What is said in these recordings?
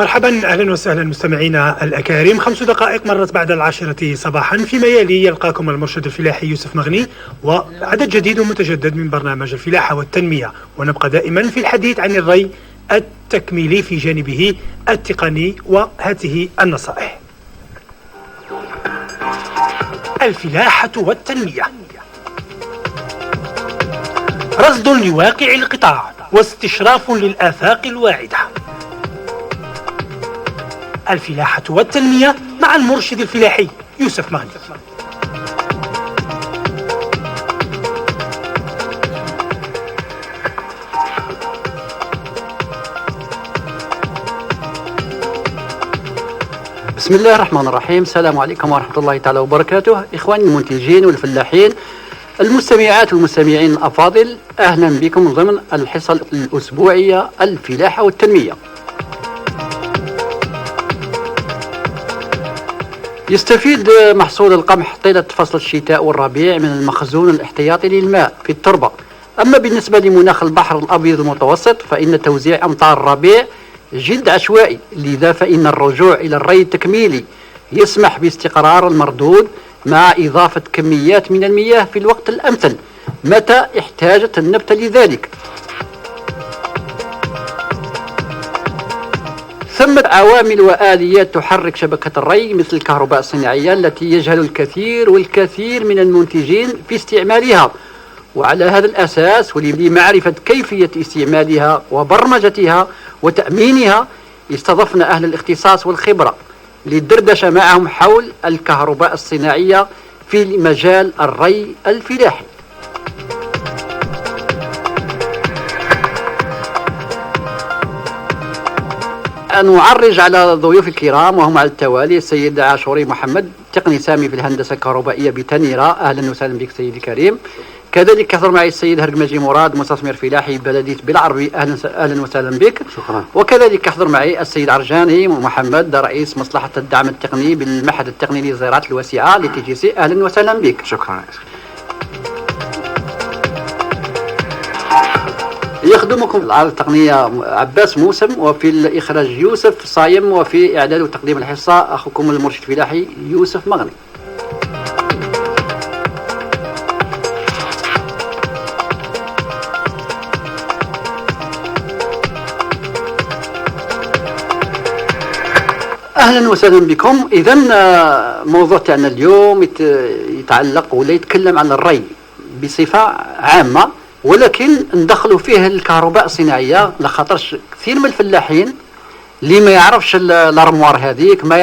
مرحبا، أهلا وسهلا مستمعينا الأكارم. 5 دقائق مرت بعد 10 صباحا. فيما يلي يلقاكم المرشد الفلاحي يوسف مغني وعدد جديد ومتجدد من برنامج الفلاحة والتنمية، ونبقى دائما في الحديث عن الري التكميلي في جانبه التقني وهذه النصائح. الفلاحة والتنمية، رصد لواقع القطاع واستشراف للآفاق الواعدة. الفلاحة والتنمية مع المرشد الفلاحي يوسف مغني. بسم الله الرحمن الرحيم. السلام عليكم ورحمة الله تعالى وبركاته. إخواني المنتجين والفلاحين، المستمعات والمستمعين الأفاضل، أهلا بكم ضمن الحصة الأسبوعية الفلاحة والتنمية. يستفيد محصول القمح طيلة فصل الشتاء والربيع من المخزون الاحتياطي للماء في التربة. أما بالنسبة لمناخ البحر الأبيض المتوسط فإن توزيع أمطار الربيع جد عشوائي، لذا فإن الرجوع إلى الري التكميلي يسمح باستقرار المردود مع إضافة كميات من المياه في الوقت الأمثل متى احتاجت النبتة لذلك. ثمة عوامل وآليات تحرك شبكة الري مثل الكهرباء الصناعية التي يجهل الكثير والكثير من المنتجين في استعمالها، وعلى هذا الأساس ولمعرفة كيفية استعمالها وبرمجتها وتأمينها استضفنا أهل الاختصاص والخبرة للدردشة معهم حول الكهرباء الصناعية في مجال الري الفلاحي. نعرج على ضيوف الكرام وهم على التوالي السيد عاشوري محمد، تقني سامي في الهندسة الكهربائية بتنيرة، أهلا وسهلا بك سيدي الكريم. كذلك يحضر معي السيد هرقمجي مراد، مستثمر فلاحي بلدية بالعربي، أهلا وسهلا بك. شكرا. وكذلك يحضر معي السيد عرجاني محمد، رئيس مصلحة الدعم التقني بالمعهد التقني للزراعات الواسعة لTGC، أهلا وسهلا بك. شكرا. يخدمكم على التقنية عباس موسم، وفي الإخراج يوسف صايم، وفي إعداد وتقديم الحصة أخوكم المرشد الفلاحي يوسف مغني. أهلا وسهلا بكم. إذن موضوع تاعنا اليوم يتعلق ولا يتكلم عن الري بصفة عامة، ولكن ندخلوا فيه الكهرباء الصناعية، لخاطرش كثير من الفلاحين اللي ما يعرفش الارموار هذيك، ما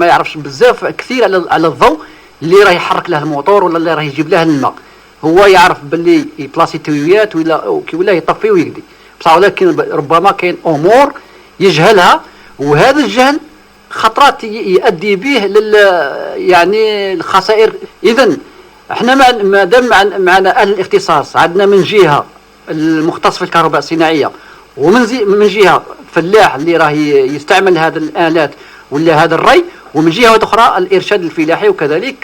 يعرفش بزاف كثير على الضوء اللي راه يحرك له الموتور ولا اللي راه يجيب له الماء. هو يعرف باللي يبلاصي تويات ولا يطفي ويقضي بصح، ولكن ربما كاين امور يجهلها، وهذا الجهل خطرات يؤدي به يعني الخسائر. اذا احنا ما دام معنا اهل الاختصاص، عندنا من جهه المختص في الكهرباء الصناعيه، ومن جهه فلاح اللي راه يستعمل هذه الالات ولا هذا الري، ومن جهه اخرى الارشاد الفلاحي، وكذلك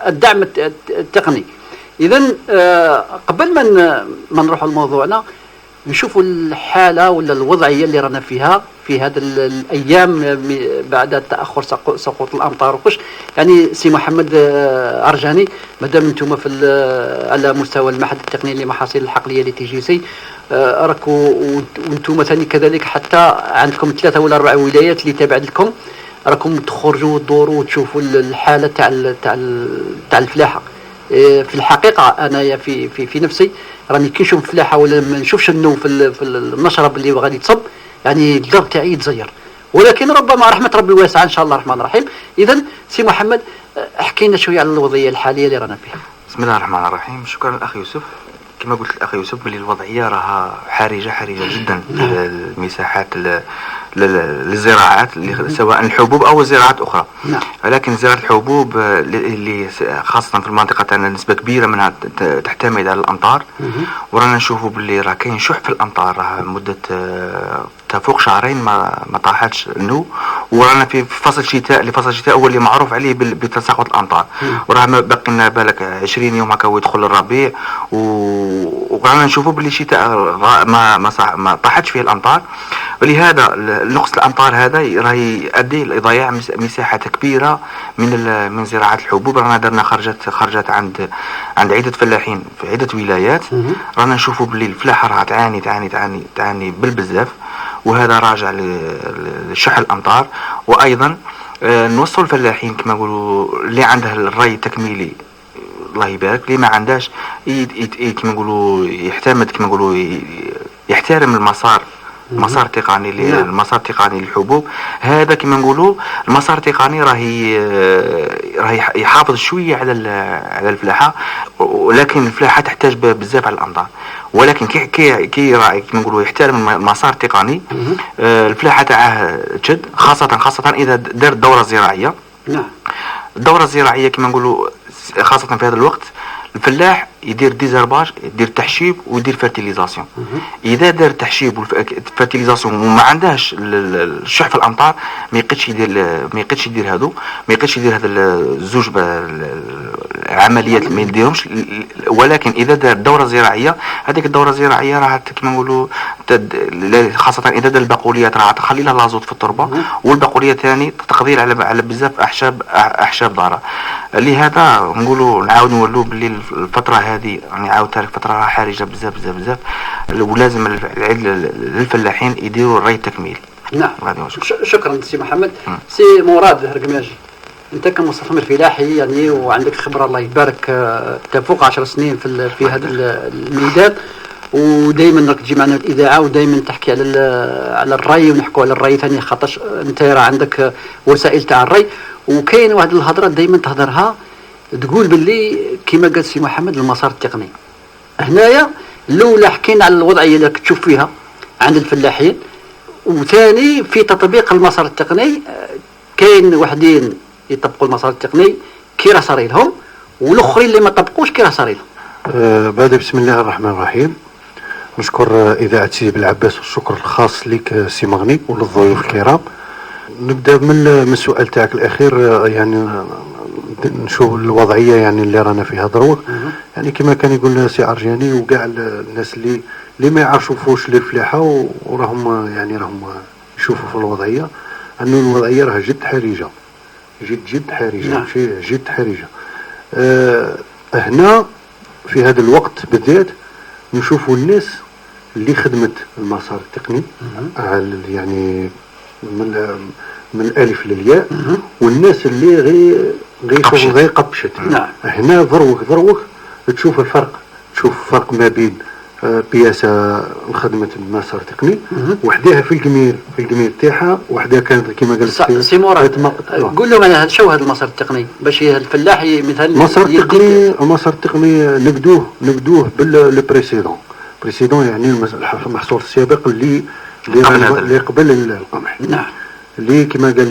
الدعم التقني. اذا قبل ما نروح لموضوعنا، نشوفوا الحالة ولا الوضعية اللي رانا فيها في هذه الأيام بعد تأخر سقوط الأمطار وكش. يعني سي محمد عرجاني، مادام انتم على مستوى المعهد التقني للمحاصيل الحقلية لTGC، راكم وانتم ثاني كذلك حتى عندكم 3 ولا 4 ولايات اللي تابعة لكم، راكم تخرجوا وتدوروا وتشوفوا الحالة تاع الفلاحة. في الحقيقة أنا في نفسي راني كي نشوف فلاحة ولا ما نشوفش النوم في المشرب اللي غادي يتصب، يعني الضرب تاعي يتزير، ولكن ربما رحمة ربي واسعة إن شاء الله الرحمن الرحيم. إذا سي محمد، احكي لنا شوية على الوضعية الحالية اللي رانا فيها. بسم الله الرحمن الرحيم. شكرا الأخ يوسف. كما قلت الأخ يوسف بلي الوضعية راها حرجة جدا المساحات للزراعات، سواء الحبوب أو زراعات أخرى. ولكن زراعة الحبوب اللي خاصة في المنطقة تاعنا نسبة كبيرة منها تعتمد على الأمطار، ورانا نشوفوا باللي راه كاين شح في الأمطار، راه مدة فوق شهرين ما طاحتش النو. ورانا في فصل شتاء، لفصل الشتاء هو اللي معروف عليه بتساقط الامطار، وراه باقي لنا بالك 20 يوم هكا ويدخل الربيع، ورانا نشوفوا باللي الشتاء ما طاحتش فيه الامطار. ولهذا نقص الامطار هذا راه يؤدي لضياع مساحات كبيره من زراعه الحبوب. رانا درنا خرجات عند عده فلاحين في عده ولايات، رانا نشوفوا باللي الفلاحه راه تعاني بالبزاف، وهذا راجع لشح الامطار. وايضا نوصل الفلاحين كما نقولوا اللي عنده الري التكميلي الله يبارك، اللي ما عندهاش كما نقولوا يعتمد كما نقولوا يحترم المسار التقني للحبوب. هذا كما نقولوا المسار التقني راه يحافظ شويه على الفلاحه، ولكن الفلاحه تحتاج بزاف على الامطار. ولكن كي راعي كما نقولوا يحترم المسار التقني، الفلاحه تاعه تشد، خاصه اذا دار الدوره الزراعيه. نعم، الدوره الزراعيه كما نقولوا خاصه في هذا الوقت الفلاح يدير ديزرباج، يدير تحشيب ويدير فرتيليزاسيون. اذا دار تحشيب والفرتيليزاسيون وما عندهاش الشح في الامطار ما يقدش يدير هذا الزوج العمليات ما يديرهمش. ولكن اذا دار دوره زراعيه، هذيك الدوره الزراعيه راح كما نقولوا خاصه اذا دار البقوليات راح تخلي لها لازوت في التربه، والبقوليات ثاني تقدير على بزاف احشاب ضاره. لهذا نقولوا نعاود نولوا باللي الفتره هذه يعني عاود تارك فتره حرجه بزاف ولازم للفلاحين يديروا الري التكميلي. نعم، شكرا سي محمد. سي مراد الهرقماجي، انت كمستثمر فلاحي يعني وعندك خبره الله يبارك فوق 10 سنين في هذا الميدان، ودائما راك تجي معنا الاذاعه ودائما تحكي على الري، ونحكوا على الري ثاني خاطرش انت راه عندك وسائل تاع الري. وكاين واحد الهضره دائما تهضرها تقول باللي كما قال سي محمد المسار التقني. هنايا الاولى حكينا على الوضعيه اللي تشوف فيها عند الفلاحين، وثاني في تطبيق المسار التقني كاين وحدين يطبقوا المسار التقني كي راه صار لهم، والاخرين اللي ما طبقوش كي راه صار لهم. بعد بسم الله الرحمن الرحيم، نشكر اذاعه سيدي بالعباس والشكر الخاص لك سي مغني وللضيوف الكرام. نبدا من السؤال تاعك الاخير، يعني نشوف الوضعيه يعني اللي رانا فيها دروك. يعني كما كان يقول سي عرجاني وكاع الناس اللي ما يعرفوش للفلاحه وراهم راهم يشوفوا في الوضعيه انه الوضعيه راها جد حرجه، جد حرجه، شيء جد حرجه. هنا في هذا الوقت بالذات نشوفوا الناس اللي خدمت المسار التقني يعني من الالف للياء، والناس اللي غير قبشت. هنا ذروك تشوف الفرق، تشوف فرق ما بين بياسة خدمت المسار التقني وحدها في الجمير تاعها، وحدها كانت كما قال سي مراد. قول لهم انا شو هذا المسار التقني باش الفلاح مثلا المسار التقني نبدوه بالبريسيدون يعني المحصول السابق اللي قبل القمح. نعم، اللي كما قال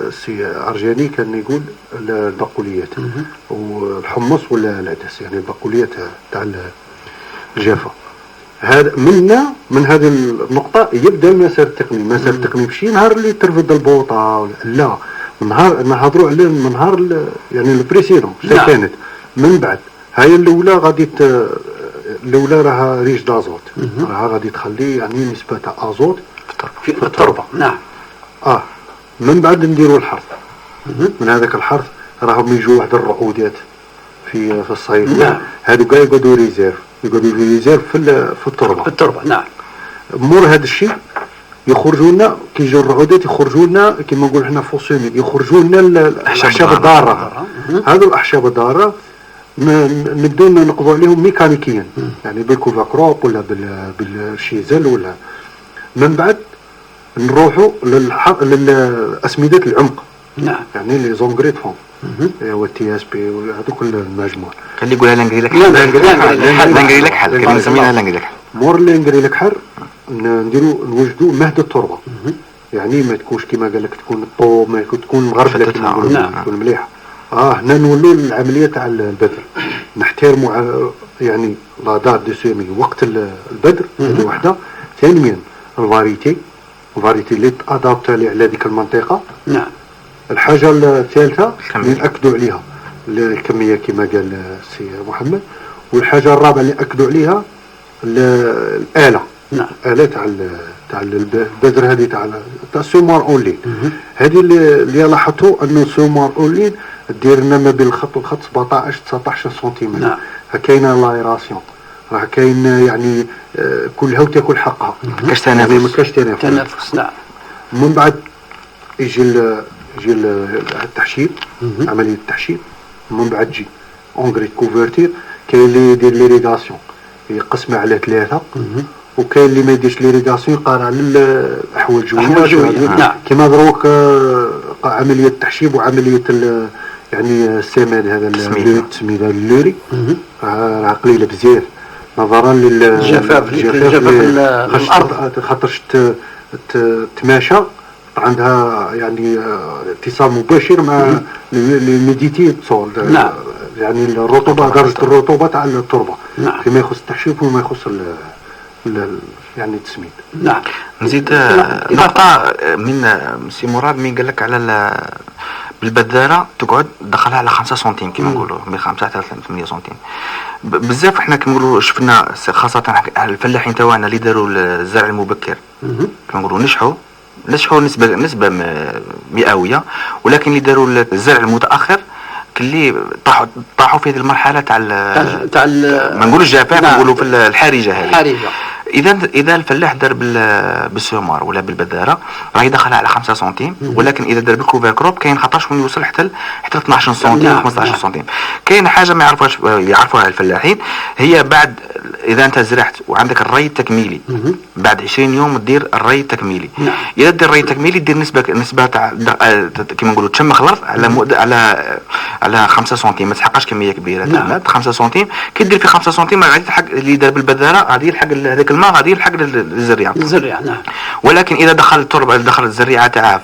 السي عرجاني كان يقول البقوليات والحمص ولا العدس، يعني البقوليات تاع الجافه. هذا من هذه النقطه يبدا المسار التقني. المسار التقني ماشي نهار اللي ترفد البوطه، لا، نهضروا على النهار يعني البريسيدون كانت من بعد. هاي الاولى الاولى راها ريش دازوت، راها غادي تخلي يعني نسبه تاع ازوت في التربه. نعم. من بعد نديروا الحرث. من هذاك الحرث راهم يجوا واحد الرعودات في الصيف. نعم. هادو كاع يقعدوا ريزيرف في التربه. نعم. مور هذا الشيء يخرجوا لنا كي يجوا الرعودات، يخرجوا لنا كما نقول احنا فوسيمين، يخرجوا لنا الاحشاب الضاره. هذو الاحشاب الضاره نبداو نقضوا عليهم ميكانيكيا، يعني بالكوفاكروب ولا بالشيزل ولا. من بعد نروحوا للاسمده العمق. نعم. يعني لي زونغريت فون والتي اس بي وهذوك المجموعه. خلي يقولها لنقري لك حل كنا نسميها لنقري لك حل. مور لنقري لك حل نوجدوا مهد التربه، يعني ما تكونش كما قال لك تكون الطوب، ما تكون مغربله كما نقولوا، تكون مليحه. هنا نولوا العمليه تاع البذر، نحترموا يعني لا دار دو سيمي وقت البذر هذه وحده. ثانيا الفاريتي فاريتي اللي ادابتالي على ديك المنطقه. نعم. الحاجه الثالثه اللي ناكدوا عليها الكميه كما قال السي محمد. والحاجه الرابعه اللي ناكدوا عليها الاله. نعم. الاله تاع البذر هذه تاع سومار اونلين. هذه اللي لاحظتوا انه سومار اونلين دير لنا ما بين الخط والخط 17 19 سنتيمتر. نعم. كاينه لايراسيون، راه كاين يعني كل هو تاكل حقها، كاش تنافس. ما كاش تنافس. نعم. من بعد يجي التحشيد، عمليه التحشيد. من بعد تجي اونغري كوفرتير. كاين اللي يدير ليريغاسيون يقسمها على 3، وكاين اللي ما يديرش ليريغاسيون يقارع على الاحوال الجويه. نعم. كما دروك عمليه التحشيب وعمليه يعني السماد هذا التسميد هذا اللوري راه قليله بزاف نظرا للجفاف الارض، خاطرش تماشى عندها يعني اتصال مباشر مع الميديتي سول. نعم. يعني الرطوبه، درجه الرطوبه تاع التربه. نعم. فيما يخص التحشيب وما يخص يعني التسميد. نعم. نزيد نقطة من سي مراد مين قال لك على بالبذارة تقعد دخلها على 5 سنتيم كما نقولوا، من 5 حتى 8 سنتيم. بزاف احنا كما نقولوا شفنا خاصة الفلاحين تاعنا اللي داروا الزرع المبكر كما نقولوا نجحوا نسبة مئوية، ولكن اللي داروا الزرع المتأخر اللي طاحوا في هذه المرحلة تاع ما نقولوا الجفاف، نقولوا في الحرجة هذه. اذا الفلاح دار بالسومار ولا بالبذاره راه يدخل على 5 سنتيم، ولكن اذا دار بالكوفر كروب كاين خطاش من يوصل حتى 12 سنتيم 15 سنتيم. كاين حاجه ما يعرفوها الفلاحين، هي بعد اذا انت زرعت وعندك الري التكميلي بعد 20 يوم تدير الري التكميلي. اذا دير الري التكميلي دير نسبه تاع كما نقولوا تشمخ الارض على 5 سنتيم، ما تحققش كميه كبيره تاع 5 سنتيم. كي دير في 5 سنتيم غادي تحق اللي دار بالبذاره غادي يلحق هذاك الماء غادي يلحق للزريعه. نعم. ولكن اذا دخل التربه الزريعه تاع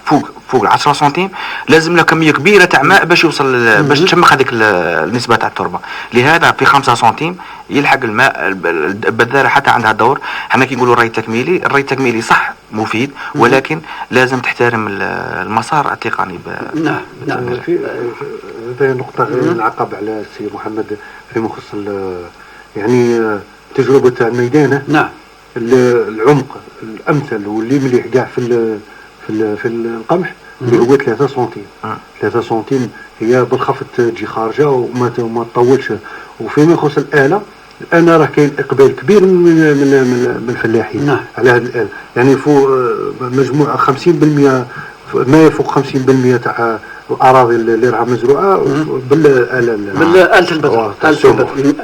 فوق 10 سنتيم لازم له كميه كبيره تاع ماء باش يوصل باش تشمخ هذيك النسبه تاع التربه. لهذا في 5 سنتيم يلحق الماء. البذاره حتى عندها دور. حنا كي نقولوا الري التكميلي صح مفيد، ولكن لازم تحترم المسار التقني. نعم. في نقطه نعقب على السي محمد فيما يخص يعني تجربه تاع الميدانه. نعم. العمق الامثل واللي مليح كاع في القمح اللي هو 3 سنتيم. 3 سنتيم هي بالخفض تجي خارجه وما تطولش. وفيما يخص الاله راه كاين اقبال كبير من الفلاحين. نعم. على هذه الاله، يعني فوق مجموعه 50% ما يفوق 50% تاع الاراضي اللي راها مزروعه بالآلة البذر.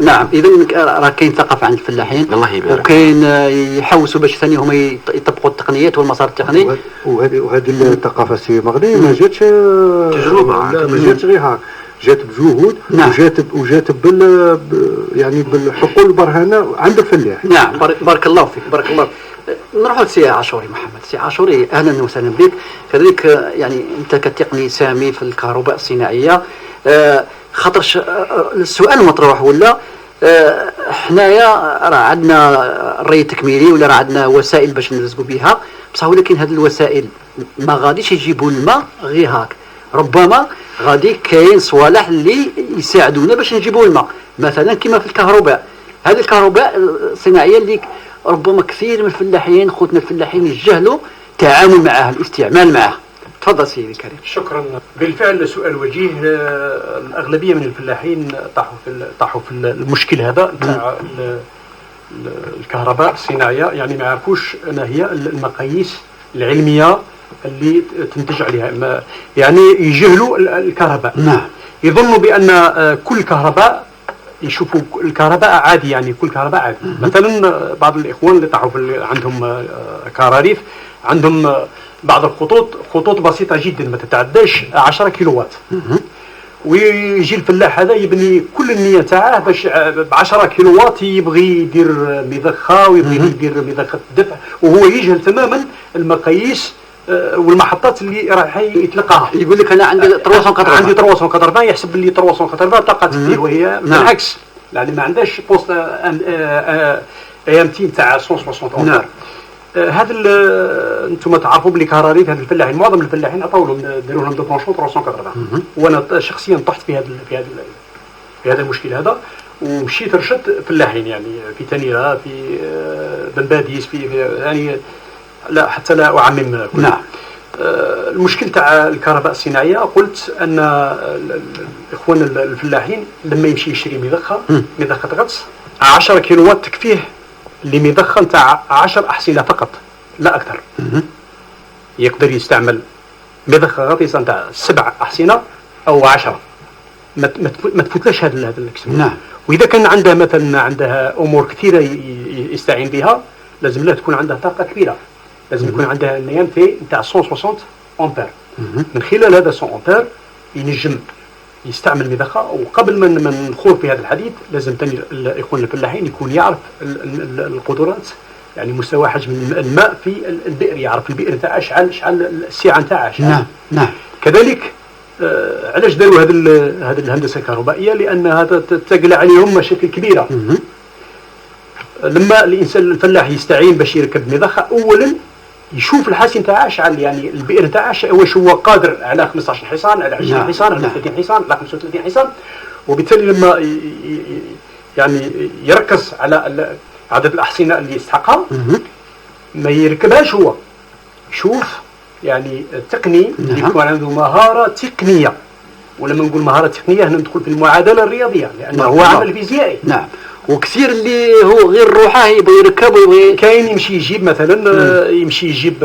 نعم. اذا راه كاين ثقافه عند الفلاحين، الله يبارك، وكاين يحوسوا باش ثاني هما يطبقوا التقنيات والمسار التقني. وهذه الثقافه سي مغني ما جاتش تجربه، ما جاتش غير هكا، جات بجهود. نعم. وجات يعني بالحقول البرهانه عند الفلاح. نعم. بارك الله فيك، بارك الله. نروح لسي عاشوري محمد. سي عاشوري اهلا وسهلا بك. كذلك يعني انت كتقني سامي في الكهرباء الصناعيه. خاطرش السؤال مطروح ولا حنايا راه عندنا الري التكميلي ولا راه عندنا وسائل باش نرزقوا بها، بصح ولكن هذه الوسائل ما غاديش يجيبوا الماء غير هاك، ربما غادي كاين صوالح اللي يساعدونا باش نجيبوا الماء، مثلا كما في الكهرباء. هذه الكهرباء الصناعيه اللي ربما كثير من الفلاحين خوتنا الفلاحين يجهلوا التعامل معها، الاستعمال معها. تفضل سيدي الكريم. شكرا. بالفعل سؤال وجيه. الأغلبية من الفلاحين طاحوا في المشكل هذا تاع الكهرباء الصناعية، يعني ما يعرفوش ما هي المقاييس العلمية اللي تنتج عليها، يعني يجهلوا الكهرباء. نعم. يظنوا بأن كل كهرباء يشوفوا الكهرباء عادي، يعني كل كهرباء عادي. مثلا بعض الإخوان اللي طاحوا عندهم كراريف، عندهم بعض خطوط بسيطة جدا ما تتعداش 10 كيلووات، ويجي الفلاح هذا يبني كل النية تاعه باش ب10 كيلووات يبغي يدير مضخة ويبغي يدير مضخة الدفع، وهو يجهل تماما المقاييس والمحطات اللي راح يتلقاها. يقول لك انا عندي 380 يحسب لي 380 طاقه تدير، وهي بالعكس، يعني ما عندهاش بوست AM تاع 160 امبير. هذا انتم تعرفوا بلي كراريف هذا الفلاحين معظم الفلاحين عطاو لهم داروا لهم دو بلانشون 380. وانا شخصيا طحت في هذا المشكل هذا، ومشيت رشدت فلاحين يعني في تنيرة، في بن باديس، في يعني لا حتى لا اعمم كل. نعم. المشكل تاع الكهرباء الصناعيه قلت ان الاخوان الفلاحين لما يمشي يشري مضخه غطس 10 كيلووات تكفيه لمضخه تاع 10 احصنه فقط لا اكثر. يقدر يستعمل مضخه غطيسه تاع 7 احصنه او 10، ما تفوتلاش هذا الكسب. نعم. واذا كان عندها مثلا عندها امور كثيره يستعين بها، لازم لا تكون عندها طاقه كبيره، لازم يكون عندها النيام في نتاع 160 امبير. من خلال هذا 100 امبير ينجم يستعمل مضخه. وقبل ما ندخل في هذا الحديث لازم ثاني الاخوان الفلاحين يكون يعرف القدرات، يعني مستوى حجم الماء في البئر، يعرف البئر تاعها شحال السعه تاعها شحال. نعم نعم. كذلك علاش داروا هذه الهندسه الكهربائيه؟ لانها تقلع عليهم مشاكل كبيره. لما الانسان الفلاح يستعين باش يركب مضخه، اولا يشوف الحاسين تاعها شحال، يعني البئر تاعها واش هو قادر على 15 حصان، على 20 حصان، على 30 حصان، على 35 حصان. وبالتالي لما يعني يركز على عدد الاحصنه اللي يستحقها ما يركبهاش هو، يشوف يعني التقني اللي يكون عنده مهاره تقنيه. ولما نقول مهاره تقنيه هنا ندخل في المعادله الرياضيه، لانه هو عمل فيزيائي. نعم. وكثير اللي هو غير روحه يبغى يركب ويبغى كاين يمشي يجيب مثلا يمشي يجيب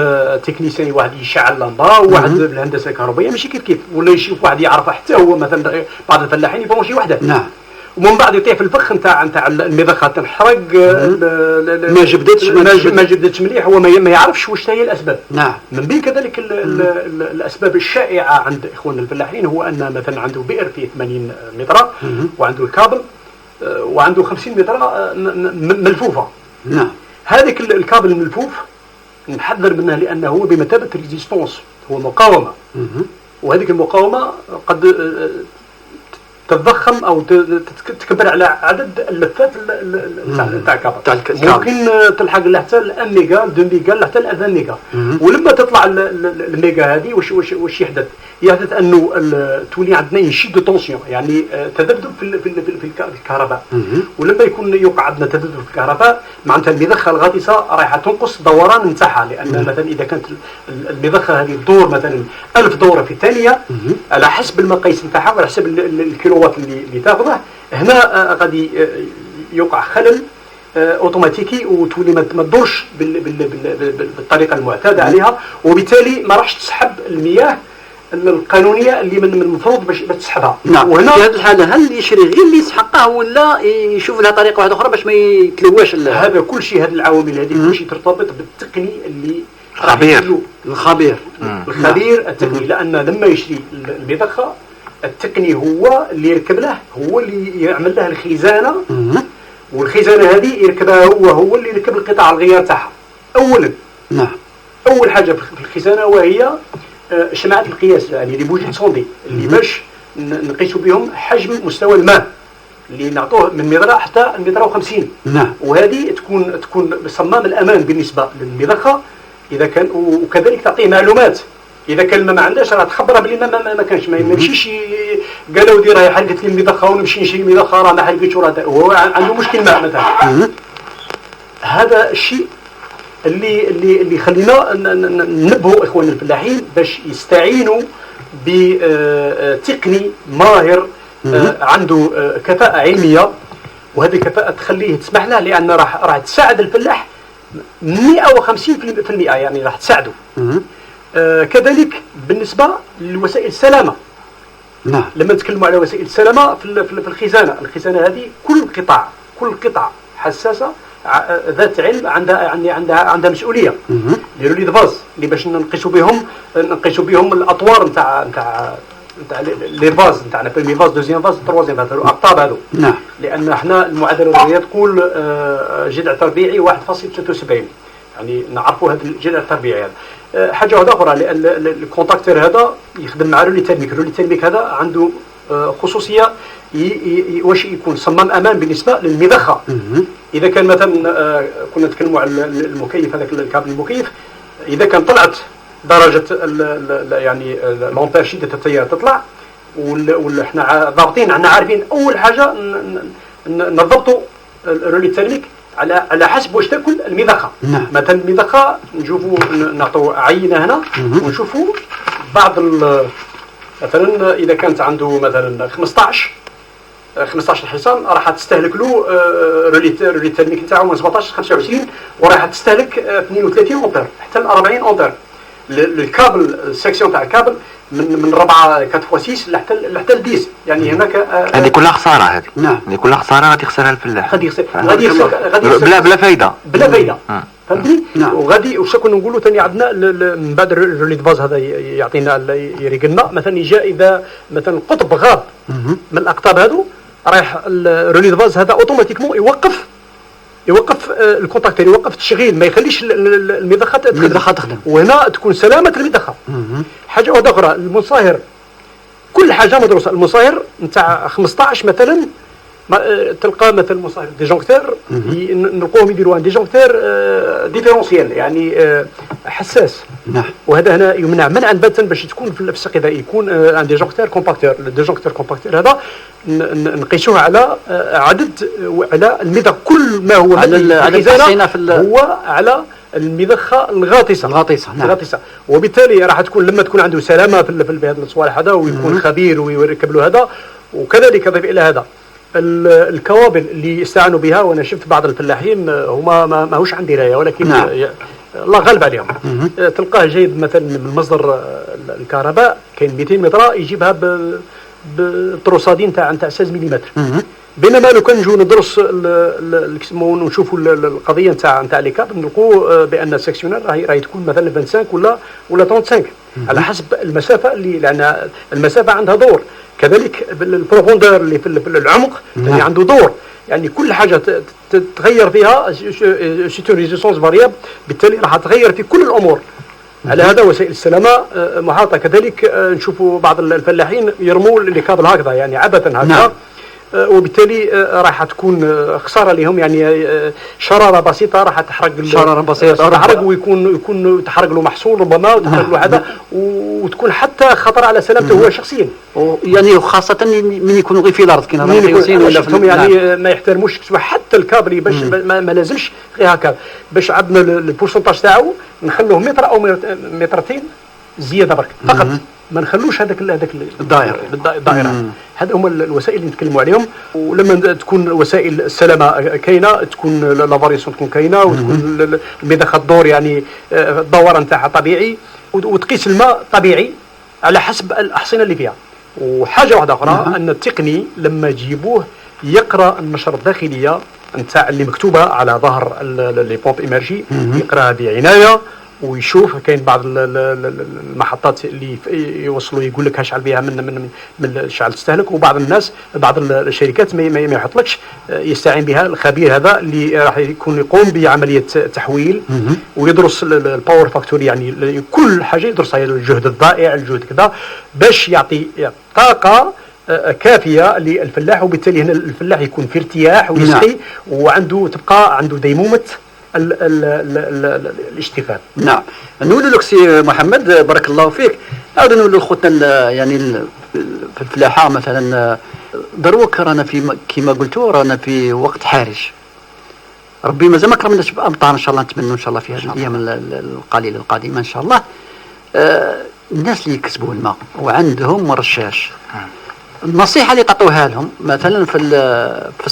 تكنيسيان واحد يشعل لمبه، وواحد بالهندسه الكهربائيه ماشي كيف ولا يشوف واحد يعرفها حتى هو مثلا بعض الفلاحين يبغوا شي وحده. نعم. ومن بعد يطيح في الفخ نتاع المضخه تنحرق، ما جبدتش مليح، هو ما يعرفش واش هي الاسباب. نعم. من بين كذلك الاسباب الشائعه عند اخواننا الفلاحين هو ان مثلا عنده بئر فيه 80 متر وعنده الكابل وعنده 50 متر ملفوفه. نعم. هذاك الكابل الملفوف نحذر منه لانه هو بمثابه ريزيستونس، هو مقاومه. وهذيك المقاومه قد تتضخم او تكبر على عدد اللفات تاع الكابل. ممكن تلحق له حتى ال1 ميجا، 2 ميجا، حتى ال20 ميجا. ولما تطلع الميجا هذه واش يحدث؟ يحدث انه تولي عندنا يشد طونسيون، يعني تذبذب في الكهرباء. ولما يوقع عندنا تذبذب في الكهرباء، معناتها المضخه الغاطسه رايحه تنقص الدوران نتاعها، لان مثلا اذا كانت المضخه هذه تدور مثلا 1000 دوره في الثانيه على حسب المقاييس نتاعها وعلى حسب الكيلووات اللي تاخذه، هنا غادي يوقع خلل اوتوماتيكي وتولي ما تدورش بالطريقه المعتاده عليها، وبالتالي ما راحش تسحب المياه القانونيه اللي من المفروض باش تسحبها. نعم. وهنا في هذه الحاله هل يشري غير اللي يسحقها ولا يشوف لها طريقه واحده اخرى باش ما يتلواش؟ هذا كل شيء، هذه العوامل هذه كل شيء ترتبط بالتقني اللي الخبير التقني. لان لما يشري المضخه التقني هو اللي يركب له، هو اللي يعمل له الخزانه، والخزانه هذه يركبها هو اللي يركب القطع الغيار تاعها اولا. نعم. اول حاجه في الخزانه وهي شمعات القياس، يعني لي بوجي سوندي اللي باش نقيسوا بهم حجم مستوى الماء اللي نعطوه من متر حتى المتر و50. نعم. وهذه تكون صمام الامان بالنسبه للمضخه اذا كان، وكذلك تعطيه معلومات اذا كان ما عندهاش راه تخبرها بلي ما كانش، ما يمشيش قالوا دي راهي حرقت لي المضخه ونمشي نشري مضخه راه ما حرقتش، هو عنده مشكل ماء مثلا. هذا الشيء اللي خلينا ننبهوا اخواننا الفلاحين باش يستعينوا بتقني ماهر عنده كفاءة علمية، وهذه الكفاءة تخليه تسمح له، لأن راح تساعد الفلاح 150%، يعني راح تساعده. كذلك بالنسبة لوسائل السلامة. نعم. لما نتكلموا على وسائل السلامة في الخزانة هذه كل قطعة حساسة ذات علم عندها مسؤوليه. ديروا لي دفاز اللي باش نقيسوا بهم الاطوار نتاع لي فاز نتاعنا، بيرمي فاز، دوزيام فاز، تروازيام فاز، الاقطاب هذو. نعم. لان احنا المعادله الرياضيه تقول جذع تربيعي 1.73، يعني نعرفوا هذا الجذع التربيعي هذا. حاجه واحده اخرى، لان الكونتاكتور هذا يخدم مع رولي تيرميك هذا عنده خصوصيه واش يكون صمام امان بالنسبه للمضخه. اذا كان مثلا كنا نتكلموا على المكيف، هذاك الكابل المكيف، اذا كان طلعت درجه يعني الامبير شده التيار تطلع، ولا احنا ضابطين، احنا عارفين اول حاجه نضبطوا الرولي الترميك على حسب واش تاكل المضخه. مثلا المضخه نشوفوا نعطوا عينه هنا ونشوفوا بعض مثلا اذا كانت عنده مثلا 15 حصان راح تستهلك له رولي الترميك نتاعو من 17 25 وراح تستهلك 32 امبير حتى 40 امبير. الكابل السكسيون تاع الكابل من 4 4 6 لحتى 10. يعني هناك هذه كلها خساره. هذه نعم هذه كلها خساره غادي يخسرها الفلاح. غادي يخسر بلا فايده. فهمتني. وغادي واش كنا نقولوا ثاني عندنا من بعد الرولي دو باز هذا يعطينا يريقلنا مثلا يجا اذا مثلا قطب غاب من الاقطاب هذو رايح الرولي دو باز هذا اوتوماتيكمون يوقف الكونتاكتور، يوقف التشغيل، ما يخليش المضخه تخدم. وهنا تكون سلامه المضخه. حاجه واحده اخرى، المصاهر كل حاجه مدروسه. المصاهر نتاع 15 مثلا تلقى مثلا مصاهر ديجونكتور نلقوهم يديروا ان ديجونكتور ديفيرونسيال يعني حساس. وهذا هنا يمنع منعا باتا باش تكون في السقي ذا يكون ان ديجونكتور كومباكتور. الديجونكتور كومباكتور هذا نقيسوه على عدد على المضخ، كل ما هو على الحصينه هو على المضخه الغاطسه. وبالتالي راح تكون لما تكون عنده سلامه في هذا الصوالح هذا ويكون خبير ويركب له هذا. وكذلك اضيف الى هذا الكوابل اللي استعانوا بها، وانا شفت بعض الفلاحين هما ما هوش عن درايه ولكن الله غالب عليهم. تلقاه جايب مثلا من مصدر الكهرباء كاين 200 متر يجيبها بالتروسادين تاع 16 ملم. بينما لو كان نجو ندرس ونشوفوا القضيه نتاع لي كاب نلقوا بان السكسيونير راهي تكون مثلا 25 ولا 35 على حسب المسافه لان المسافه عندها دور. كذلك البروفوندور اللي في العمق يعني عنده دور. يعني كل حاجه تتغير فيها سيتو ريزيستونس فاريابل، بالتالي راح تغير في كل الامور. على هذا وسائل السلامه محاطه. كذلك نشوفوا بعض الفلاحين يرموا الكابل هكذا يعني عبثا هكذا. وبالتالي راح تكون خساره لهم. يعني شراره بسيطه راح تحرق ويكون تحرق له محصول ربما وتحرق له هذا وتكون حتى خطر على سلامته هو شخصيا. يعني خاصه من يكونوا غير في الارض كاين ولا يعني ما يحترموش حتى الكابل باش ما لازمش غير هكا باش عندنا البورسونتاج تاعو نخلوه متر او مترتين زياده برك فقط. ما نخلوش هذاك الدائره. هذا هما الوسائل اللي نتكلموا عليهم. ولما تكون وسائل السلامه كاينه تكون لا فاريسيون تكون كاينه وتكون المضخه الدور يعني الدوران نتاعها طبيعي وتقيس الماء طبيعي على حسب الاحصنه اللي فيها. وحاجه واحده اخرى ان التقني لما يجيبوه يقرا النشره الداخليه نتاع اللي مكتوبه على ظهر لي بومب ايمرجي، يقراها بعنايه ويشوف. كاين بعض المحطات اللي يوصلوا يقول لك اشعل بها من شعل تستهلك، وبعض الناس بعض الشركات ما يحطلكش، يستعين بها الخبير هذا اللي راح يقوم بعمليه تحويل ويدرس الباور فاكتوري يعني كل حاجه يدرسها، الجهد الضائع الجهد كذا باش يعطي طاقه كافيه للفلاح. وبالتالي هنا الفلاح يكون في ارتياح ويسقي وعنده تبقى عنده ديمومه الاشتغال. نعم. نقول لك سي محمد بارك الله فيك، نعاود نقول لخوتنا يعني في الفلاحه مثلا دروك رانا في كما قلتوا رانا في وقت حارج. ربي مازال ما كرمناش بامطار ان شاء الله، نتمنوا ان شاء الله في هذه الايام القليله القادمه ان شاء الله. الناس اللي يكسبوا الماء وعندهم رشاش، النصيحه اللي تعطوها لهم مثلا في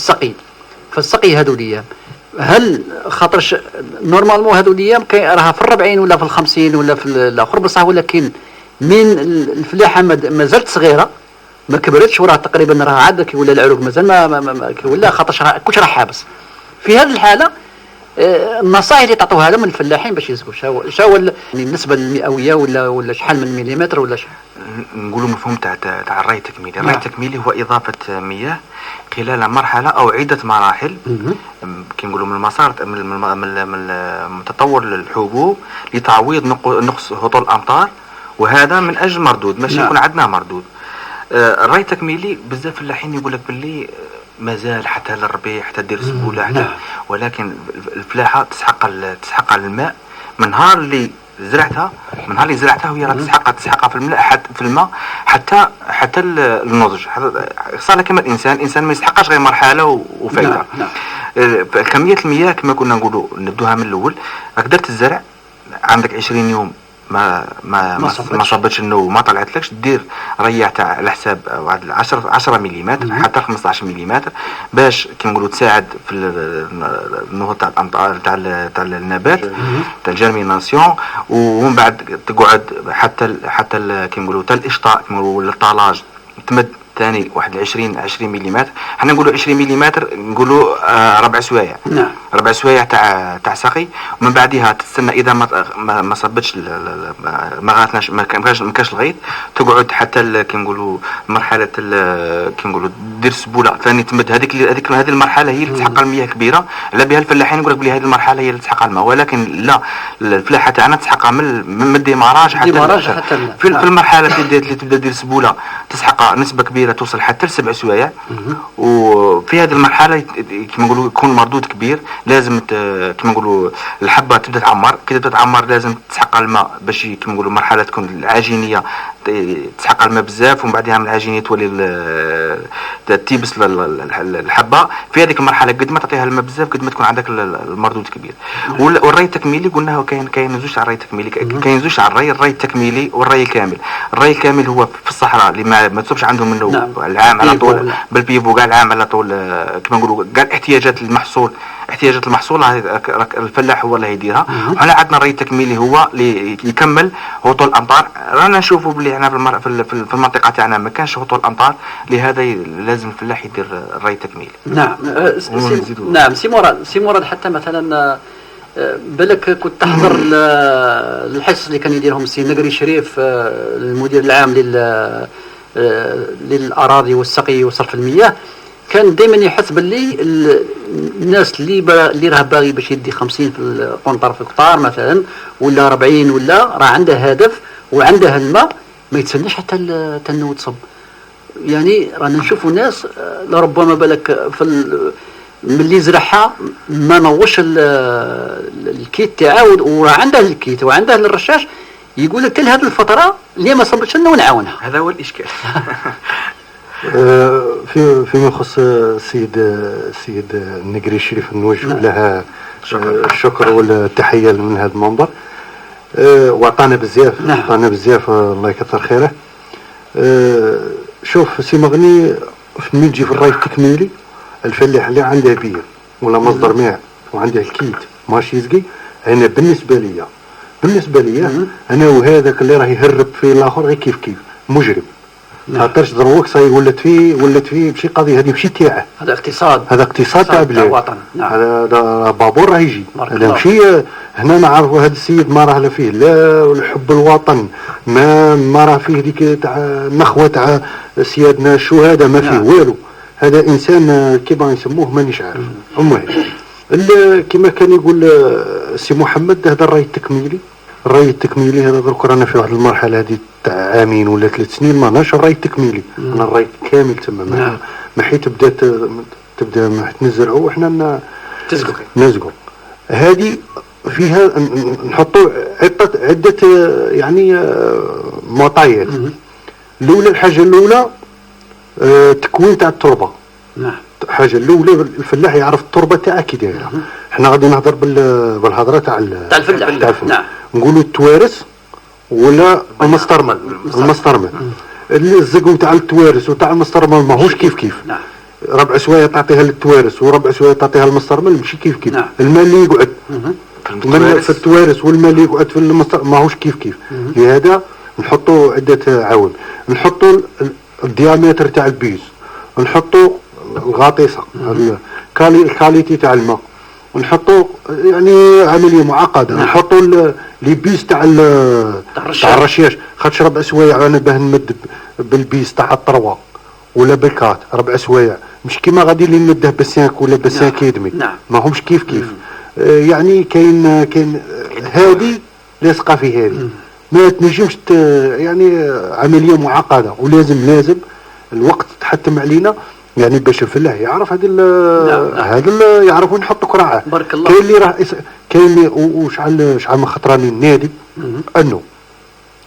السقي هذو الايام، هل خاطرش نورمالمون هذو الايام راها في 40 ولا في 50 ولا في الاخر، بصح ولكن من الفلاحه ما زالت صغيره ما كبرتش وراها تقريبا راها عاد ولا العروق مازال ما ولا خاطرش كلش راه حابس. في هذه الحاله النصائح اللي تعطوها لهم الفلاحين باش يسقوا شاو يعني النسبه المئويه ولا شحال من مليمتر ولا شحال؟ نقولوا مفهوم تاع الري التكميلي. الري التكميلي هو اضافه مياه خلال مرحله او عده مراحل كي نقولوا من المسار من تطور الحبوب لتعويض نقص هطول الامطار، وهذا من اجل مردود ماشي يكون عندنا مردود. الري التكميلي بزاف فلاحين يقول لك باللي مازال حتى للربيع حتى دير سبوله حتى، ولكن الفلاحه تسحق على الماء من نهار اللي زرعتها، وهي راه تسحقها في الماء حتى النضج. صار لك كما الانسان ما يسحقش غير مرحله وفايده. كميه المياه كما كنا نقولوا نبدوها من الاول. راك درت الزرع عندك 20 يوم ما صبتش النو ما طلعتلكش، دير ريع تاع على حساب واحد 10 ملم حتى 15 ملم باش كيما نقولوا تساعد في النهوض تاع الامطار تاع النبات تاع الجيرميناسيون. ومن بعد تقعد حتى كيما نقولوا تاع الاشطاء كيما نقولوا الطالاج تمد ثاني واحد 20 ملم. حنا نقولوا 20 ملم نقولوا ربع سوايع. ربع سوايع تاع سقي. ومن بعدها تستنى اذا ما صبتش ما غاتناش ما كانش الغيط، تقعد حتى كي نقولوا مرحله كي نقولوا دير سبوله ثاني تمد هذه المرحله هي اللي تسحق المياه كبيره. على بها الفلاحين يقول لك بلي هذه المرحله هي اللي تسحق الماء، ولكن لا، الفلاحه تاعنا تسحقها من الديماراج حتى في المرحله اللي تبدا دير سبوله تسحق نسبه كبيره توصل حتى ل7 سوايع. وفي هذه المرحله كما نقولوا يكون مردود كبير، لازم كما نقولوا الحبه تبدا تعمر. كي تبدا تعمر لازم تسحق الماء باش كما نقولوا مرحله تكون العجينيه تسحق الماء بزاف، ومن بعدها من العجينيه تولي تيبس الحبه. في هذيك المرحله قد ما تعطيها الماء بزاف قد ما تكون عندك المردود كبير. والري التكميلي قلنا كاين زوج تاع الري التكميلي، كاين زوج تاع الري التكميلي والري الكامل. الري الكامل هو في الصحراء اللي ما تصبش عندهم منه العام على طول بالبيفو كاع العام على طول كما نقولوا كاع احتياجات المحصول الفلاح هو اللي يديرها. وحنا عندنا الري التكميلي هو اللي يكمل هطول الامطار. رانا نشوفوا بلي هنا في المنطقه تاعنا ما كانش هطول الامطار، لهذا لازم الفلاح يدير الري التكميلي. نعم سي مراد حتى مثلا بالك كنت تحضر الحصص اللي كان يديرهم السي نقري شريف المدير العام للأراضي والسقي وصرف المياه، كان دائما يحث باللي الناس اللي راه باغي باش يدي 50 في القنطر في القطار مثلا ولا 40 ولا راه عنده هدف وعنده الماء ما يتسناش حتى النو تصب. يعني رانا نشوفوا ناس لربما بالك ملي زرعها ما نوش الكيت تاعو وراه عنده الكيت وعنده الرشاش، يقول لك هذه الفتره اللي ما صبتش لنا ونعاونها. هذا هو الاشكال. فيما يخص السيد النقري الشريف نوجه لها الشكر والتحيه من هذا المنبر. وعطانا بزاف الله يكثر خيره. شوف سي مغني من يجي في الري التكميلي الفلاح اللي عنده بير ولا مصدر ماء وعنده الكيت ماشي يسقي، انا بالنسبه لي انا وهذاك اللي راه يهرب في الاخر غير كيف مجرم. خاطرش دروك صاي ولت فيه بشي قضيه هذه ماشي تاعه، هذا اقتصاد تاع بلاد. هذا بابور راه يجي، هذا ماشي هنا نعرفوا هذا السيد ما راه لا فيه لا الحب الوطن، ما راه فيه ديك تاع النخوه تاع سيادنا الشهداء، ما فيه والو. هذا انسان كيما يسموه مانيش عارف. المهم كما كان يقول سي محمد هذا الري التكميلي هذا درك رانا في واحد المرحله هذه تاع عامين ولا 3 سنين ما ناش الري التكميلي. انا الري كامل تما ما حيت تبدا ما نزرعوا وحنا نزقوا. هذه فيها نحطوا عده يعني معطيات. الحاجه الاولى تكوين تاع التربه. الحاجه الاولى الفلاح يعرف التربه تاعها كي دايره. احنا غادي نهضر بالهضره تاع الفلاح. نقولوا التوارث ولا المسترمل. الزقو تاع التوارث وتاع المسترمل ماهوش كيف. ربع سوايع تعطيها للتوارث وربع سوايع تعطيها للمسترمل ماشي كيف. الماء اللي يقعد في التوارث والماء اللي يقعد في المسترمل ماهوش كيف. لهذا نحطوا عده عوامل. نحطوا الديامتر تاع البيز، نحطوا الغاطيسه الكاليتي تاع الماء، ونحطوا يعني عمليه معقده. نحطوا لي بيس تاع الرشاش. خاطش ربع سوايع انا باه نمد بالبيس تاع الطروا ولا بالكات ربع سوايع مش كيما غادي اللي نمده بالسانك ولا بالسانك يدمي. ما همش كيف. يعني كاين هذه لاصقه في هذه، ما تنجمش يعني عمليه معقده. ولازم الوقت تحتم علينا يعني باش الفلاح يعرف هذا نعم. هذا يعرف وين نحط كراعه. بارك الله. كاين اللي راه كاين اللي وشحال من خطراني النادي انه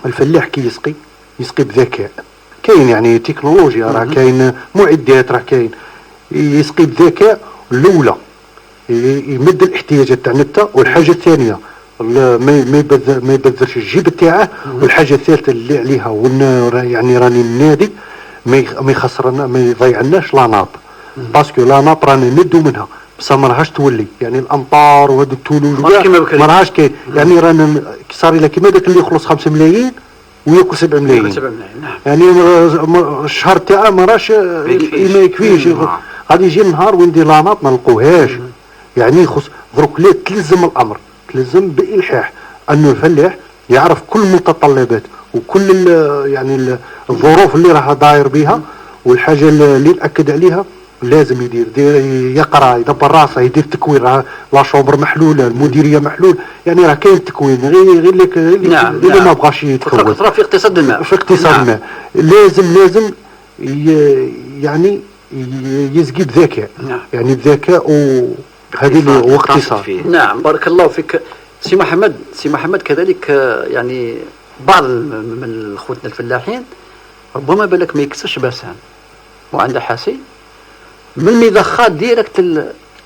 الفلاح كي يسقي بذكاء. كاين يعني تكنولوجيا، راه كاين معدات، راه كاين يسقي بذكاء. الاولى يمد الاحتياجات تاع النبته، والحاجه الثانيه ما يبذرش الجيب تاعه، والحاجه الثالثه اللي عليها يعني راني النادي ما يخسرنا ما يضيعناش لاناب، باسكو لاناب رانا ندو منها بصح ما راهاش تولي يعني الامطار وهذا الثلوج ما راهاش كاين يعني رانا صار لك كيما داك اللي يخلص 5 ملايين وياكل 7 ملايين. نعم. يعني الشهر تاعه ما راهش ما يكفيش. غادي يجي النهار وين ندير لاناب ما نلقوهاش. يعني خص دروك لا تلزم الامر، تلزم بالحاح انه الفلاح يعرف كل المتطلبات وكل يعني الظروف اللي راه داير بها، والحاجه اللي ناكد عليها لازم يدير يقرا، يدبر راسه، يدير تكوين. راه لا شومبر محلوله، المديريه محلول، يعني راه كاين تكوين غير لك اللي ما بغاش يتكون. في اقتصاد الماء، في اقتصاد الماء لازم يعني يسقي بذكاء. يعني بذكاء وهذه واقتصاد. نعم. بارك الله فيك سي محمد. كذلك يعني بعض من خوتنا الفلاحين ربما بالك ما يكسرش باسان وعنده حاسي من المضخات ديريكت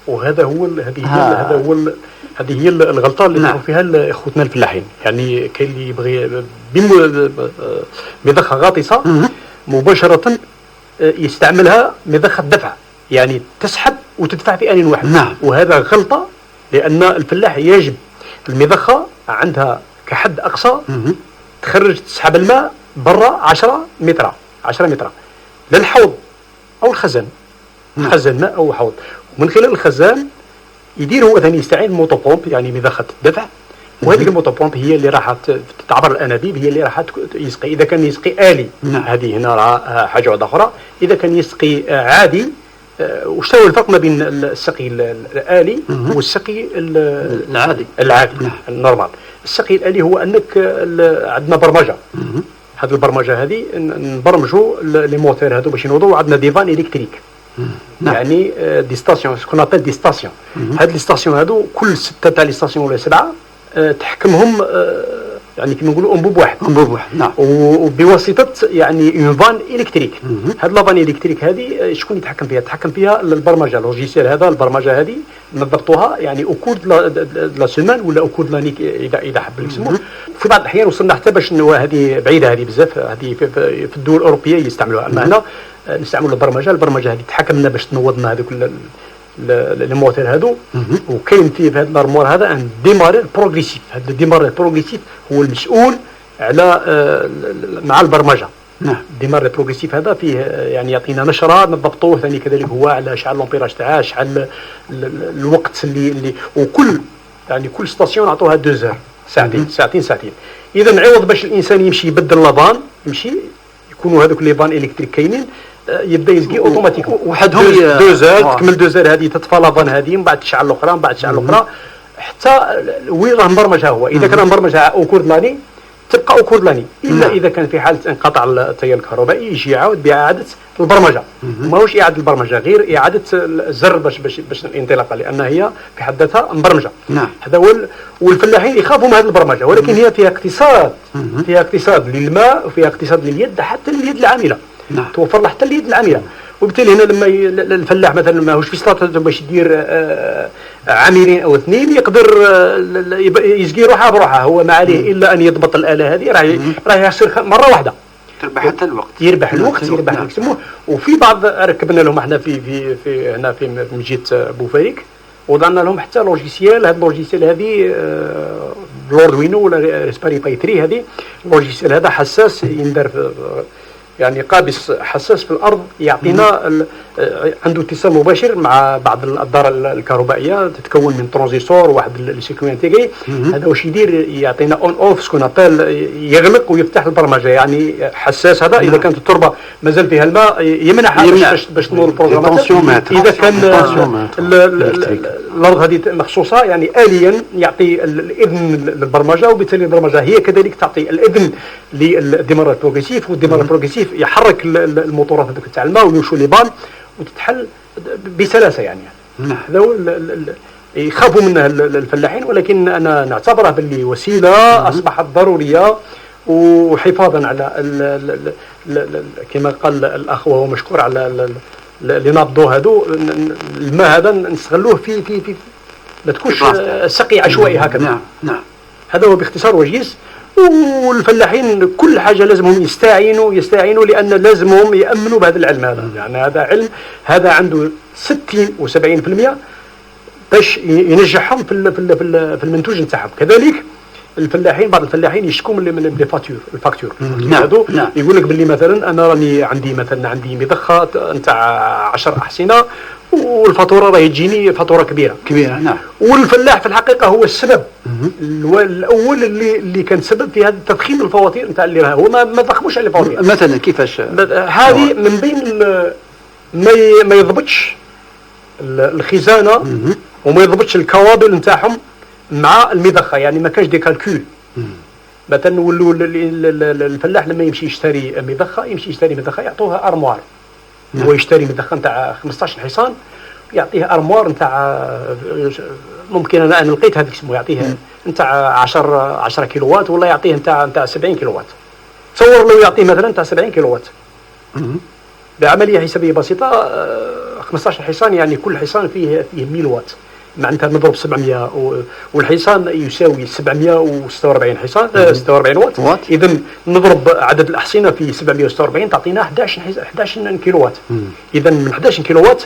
وهذا هو هذه هي الغلطه اللي يقعوا فيها اخوتنا الفلاحين. يعني كاين اللي يبغي بمضخه غاطسه مباشره يستعملها مضخه دفع، يعني تسحب وتدفع في آن واحد. نعم. وهذا غلطه، لان الفلاح يجب المضخه عندها كحد اقصى تخرج تسحب الماء برا 10 متر للحوض او الخزان. خزان ماء او حوض، ومن خلال الخزان يدير هو ثاني يستعين موتوبومب يعني مضخه الدفع، وهذه الموتوبومب هي اللي راح تعبر الانابيب، هي اللي راح يسقي. اذا كان يسقي آلي هذه هنا راه حاجه واحده اخرى. اذا كان يسقي عادي، وش هو الفرق ما بين السقي الآلي والسقي العادي النورمال؟ السقي الآلي هو انك عندنا برمجه. هذه البرمجه هذه نبرمجوا لي موتور هذو باش ينوضوا. عندنا دي فان الكتريك، يعني دي ستاسيون سكون ابل دي ستاسيون. هاد لي ستاسيون هذو كل 6 تاع لي ستاسيون ولا 7 تحكمهم يعني كما نقولوا انبوب واحد. نعم. وبواسطه يعني اون فان الكتريك. هاد لا فان الكتريك هذه شكون يتحكم فيها البرمجه، اللوجيسيال هذا. البرمجه هذه نضبطوها يعني اوكود لا سيمان ولا اوكود لانيك اذا حب يسموه. في بعض الاحيان وصلنا حتى باش هذه بعيده هذه بزاف، هذه في الدول الاوروبيه يستعملوها. اما هنا نستعملوا البرمجه هذه تحكم لنا باش تنوضنا هذوك الموتور هذو. وكاين في هذا الارمور هذا ان ديمارير بروغريسيف. هذا الديمارير بروغريسيف هو المسؤول على مع البرمجه. الديمارير بروغريسيف هذا فيه يعني يعطينا نشره نضبطوه ثاني كذلك هو على شحال لومبيراج تاعها، شحال الوقت اللي وكل يعني كل ستاسيون نعطوها 2 زار، ساعتين. اذا نعوض باش الانسان يمشي يبدل لافان، يمشي يكونوا هذوك لي فان الكتريك كاينين، يبدا يسقي اوتوماتيك وحدهم 2 زار. تكمل 2 زار هذه تطفى لافان هذه، من بعد تشعل الاخرى، من بعد تشعل الاخرى، حتى وين راه مبرمجها هو. اذا كان مبرمجها او كوردلاني تبقى او كوردلاني، الا اذا كان في حاله انقطاع التيار الكهربائي يجي يعاود باعاده البرمجه. ماهوش اعاده البرمجه، غير اعاده الزر باش الانطلاقه، لان هي في حد ذاتها مبرمجه. هذا هو. والفلاحين يخافوا من هذه البرمجه، ولكن هي فيها اقتصاد. فيها اقتصاد للماء وفيها اقتصاد لليد، حتى اليد العامله. توفر له حتى اليد العامله. وبالتالي هنا لما الفلاح مثلا ماهوش في سطات باش يدير عاملين او 2، يقدر يسقي روحه بروحه. هو ما عليه الا ان يضبط الاله هذه، راه يصير مره واحده، تربح حتى الوقت، يربح الوقت يسموه. وفي بعض ركبنا لهم احنا في هنا في مجية بوفاريك، وضعنا لهم حتى لوجيسيال. هذا اللوجيسيال هذه بلوردوينو ولا ريسباري باي 3. هذه اللوجيسيال هذا حساس، يندر يعني قابس حساس في الارض، يعطينا عنده اتصال مباشر مع بعض الدار الكهربائيه تتكون من ترانزستور واحد السيركوي انتيغري. هذا واش يدير؟ يعطينا اون اوف سكون ابل، يغلق ويفتح البرمجه. يعني حساس هذا. اذا كانت التربه مازال فيها الماء يمنعها باش تنور البروغرامات. اذا كان الارض هذه مخصوصه يعني اليا يعطي الاذن للبرمجه، وبالتالي البرمجه هي كذلك تعطي الاذن للديمار البروغريسيف، والديمار البروغريسيف يحرك الموتورات هذوك تاع الماء ويمشوا لي بان وتتحل بسلاسه يعني. هذا هو يخافوا منه الفلاحين، ولكن انا نعتبرها باللي وسيله اصبحت ضروريه، وحفاظا على كما قال الاخ وهو مشكور على اللي ناضوا هذو الماء هذا نستغلوه في ما تكونش سقي عشوائي هكذا. نعم هذا هو باختصار وجيز. والفلاحين كل حاجه لازمهم يستعينوا لان لازمهم يامنوا بهذا العلم هذا، يعني هذا علم هذا عنده 60 و70% باش ينجحهم في المنتوج نتاعهم. كذلك الفلاحين بعض الفلاحين يشكوا من الفاكتور هذو. يقول لك باللي مثلا انا راني عندي مضخه نتاع 10 احصنه والفاتوره راهي تجيني فاتوره كبيره. نعم. والفلاح في الحقيقه هو السبب الاول اللي كان سبب في هذا تضخيم الفواتير نتاع اللي هو ما ضخموش على الفواتير. مثلا كيفاش هذه من بين ما يضبطش الخزانه وما يضبطش الكوابل نتاعهم مع المضخه، يعني ما كانش دي كالكول. مثلا نولوا الفلاح لما يمشي يشتري مضخه يعطوها ارموار. هو يشتري مضخه نتاع 15 حصان يعطيه ارموار نتاع ممكن انا لقيت هذاك اسمه يعطيه نتاع 10 كيلووات ولا يعطيه نتاع 70 كيلووات. تصور لو يعطيه مثلا نتاع 70 كيلووات بعمليه حسابيه بسيطه 15 حصان يعني كل حصان فيه 100 واط، معناتها نضرب 700 والحصان يساوي 746 حصان 46 واط. اذا نضرب عدد الاحصنه في 746 تعطينا 11 كيلووات. اذا من 11 كيلووات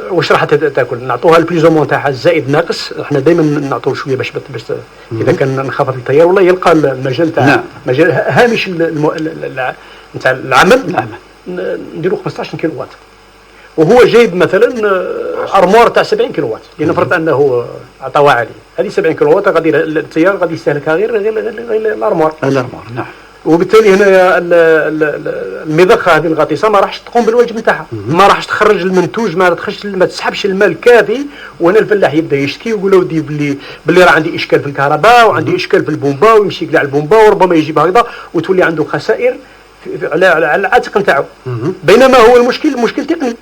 واش راح تاكل؟ نعطوها البليزومون تاعها الزائد ناقص. احنا دائما نعطوه شويه باش اذا كان انخفض التيار ولا يلقى المجال تاع مجال هامش نتاع العمل نديروا 15 كيلووات. وهو جايب مثلا ارمور تاع 70 كيلووات، لنفرض انه عطاوها عالي، هذه 70 كيلووات غادي التيار غادي يستهلكها غير الارمور. نعم. وبالتالي هنا المضخه هذه الغطيسه ما راحش تقوم بالواجب نتاعها، ما راحش تخرج المنتوج، ما تسحبش الماء الكافي. وهنا الفلاح يبدا يشتكي ويقول له ودي باللي راه عندي اشكال في الكهرباء وعندي اشكال في البومبا، ويمشي يقلع البومبا وربما يجيب هكذا وتولي عنده خسائر على العاتق نتاعو. بينما هو المشكل تقني.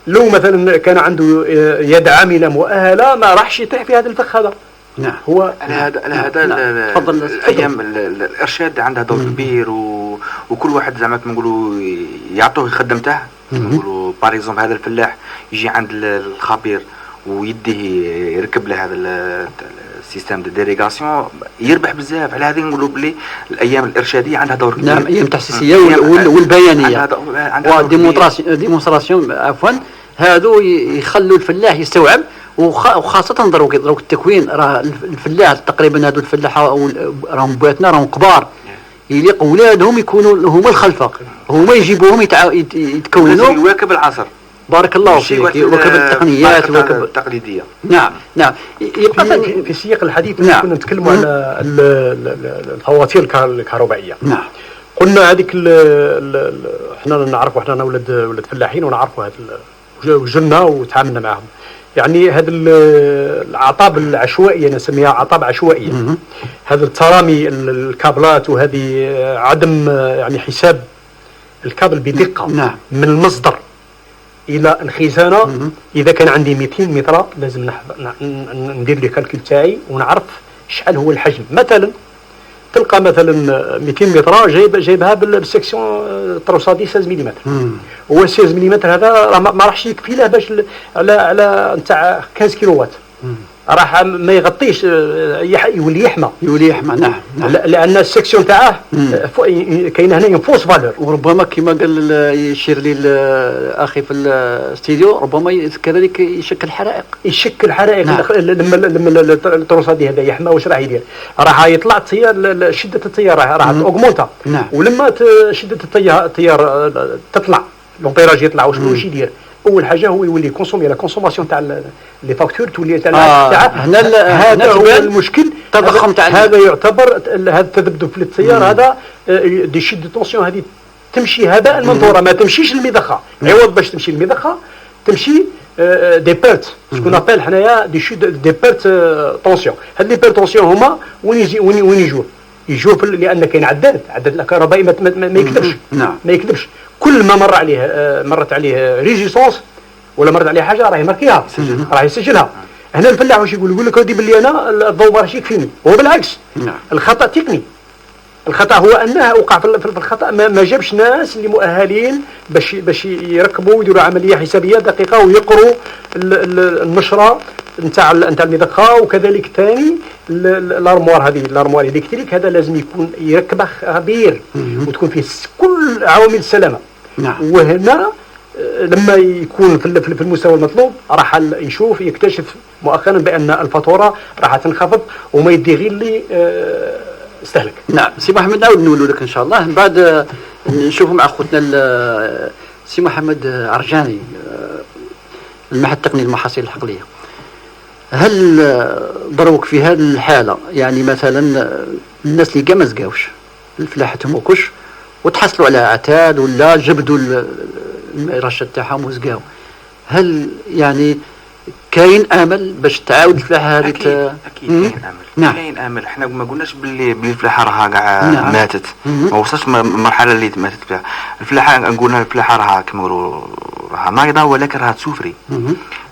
لو مثلا كان عنده يد عامله مؤهله ما راحش يطيح في هذا الفخ هذا. نعم. هو هذا الايام الارشاد عندها دور كبير، وكل واحد زعما كما نقولوا يعطوه يخدمته. نقولوا باريزوم هذا الفلاح يجي عند الخبير ويديه يركب له هذا السيستم دو ديريغاسيون يربح بزاف. على هذه نقولوا بلي الايام الارشاديه عندها دور كبير. نعم، ايام التحسيسيه والبيانيه وديمونستراسيون عفوا هادو يخلوا الفلاح يستوعب. وخاصة دروك التكوين راه الفلاح تقريبا هادو الفلاحة راهم بواتنا راهم كبار، يليق اولادهم يكونوا هما الخلفة، هما يجيبوهم يتكونوا يواكب العصر. بارك الله فيك. يواكب التقنيات يواكب التقليدية. نعم. يبقى في سياق الحديث كنا نتكلموا على الفواتير الكهربائية. نعم. قلنا هذيك احنا نعرفوا، احنا ولد فلاحين ونعرفوا هذا وجلنا وتعاملنا معهم. يعني هذا الأعطاب العشوائية نسميها أعطاب عشوائية. هذا الترامي الكابلات وهذه عدم يعني حساب الكابل بدقة. نعم. من المصدر إلى الخزانة. إذا كان عندي 200 متر لازم ندير لي كالكول تاعي ونعرف شحال هو الحجم. مثلا تلقى مثلا 200 متر جايبها بالسكسيون تروسادي 16 ملم. هو 16 ملم هذا ما راحش يكفي له باش على نتاع 15 كيلووات. راح ما يغطيش، يولي يحمى. نعم. لان السكسيون تاعه كاين هنا فوس فالور. وربما كما قال يشير لي اخي في الاستديو ربما كذلك يشكل حرائق. نعم. لما التروسادي هذا يحمى واش راح يدير؟ راح يطلع التيار، شده التيار راح اوغمونتا. نعم. ولما شده التيار تطلع لومبيراج يطلع واش يدير؟ اول حاجه هو يولي كونسومي لا كونسوماسيون تاع لي فاكتور تولي تاع هذا هو المشكل. تضخم تاع هذا يعتبر هذا التذبذب في التيار هذا دي شيد دو طونسيون هذه تمشي هباء منثورا. ما تمشيش المضخه، عوض باش تمشي المضخه تمشي دي بيرت سكون ابل حنايا دي شوت دي بيرت طونسيون. هاد لي بيرت طونسيون هما وين يجوا لان كاين عداد الكهربائي ما يكذبش. نعم. ما يكذبش. كل ما مرت عليه ريزيستونس ولا مرت عليه حاجه راه يماركيها، راه يسجلها. هنا الفلاح واش يقول لك ودي بلي انا الضوء ماشي يكفيني، هو بالعكس. نعم. الخطا تقني. الخطا هو انه وقع في الخطا، ما جابش ناس اللي مؤهلين باش يركبوا ويديروا عمليه حسابيه دقيقه ويقروا النشره نتاع المضخه. وكذلك ثاني الارموار الالكتريك هذا لازم يكون يركبه خبير وتكون فيه كل عوامل السلامه. نعم. وهنا لما يكون في المستوى المطلوب راح يشوف يكتشف مؤخرا بان الفاتوره راح تنخفض وما يدي غير اللي استهلك. نعم. سي محمد نعاود نقولوا لك ان شاء الله من بعد نشوفوا مع خوتنا سي محمد عرجاني المعهد التقني للمحاصيل الحقليه. هل ضروك في هذه الحاله يعني مثلا الناس اللي ما سقاوش الفلاحه تموكش وتحصلوا على عتاد ولا جبدوا الرشه تاعهم وسقاو، هل يعني كاين امل باش تعاود الفلاحه هذه؟ اكيد كاين امل. نعم. كاين امل. احنا ما قلناش باللي الفلاحه راها كاع نعم. ماتت، ما وصلش المرحله اللي ماتت فيها الفلاحه. نقولنا الفلاحه راها كما نقولوا راها نايضه ولكن راها تسوفري.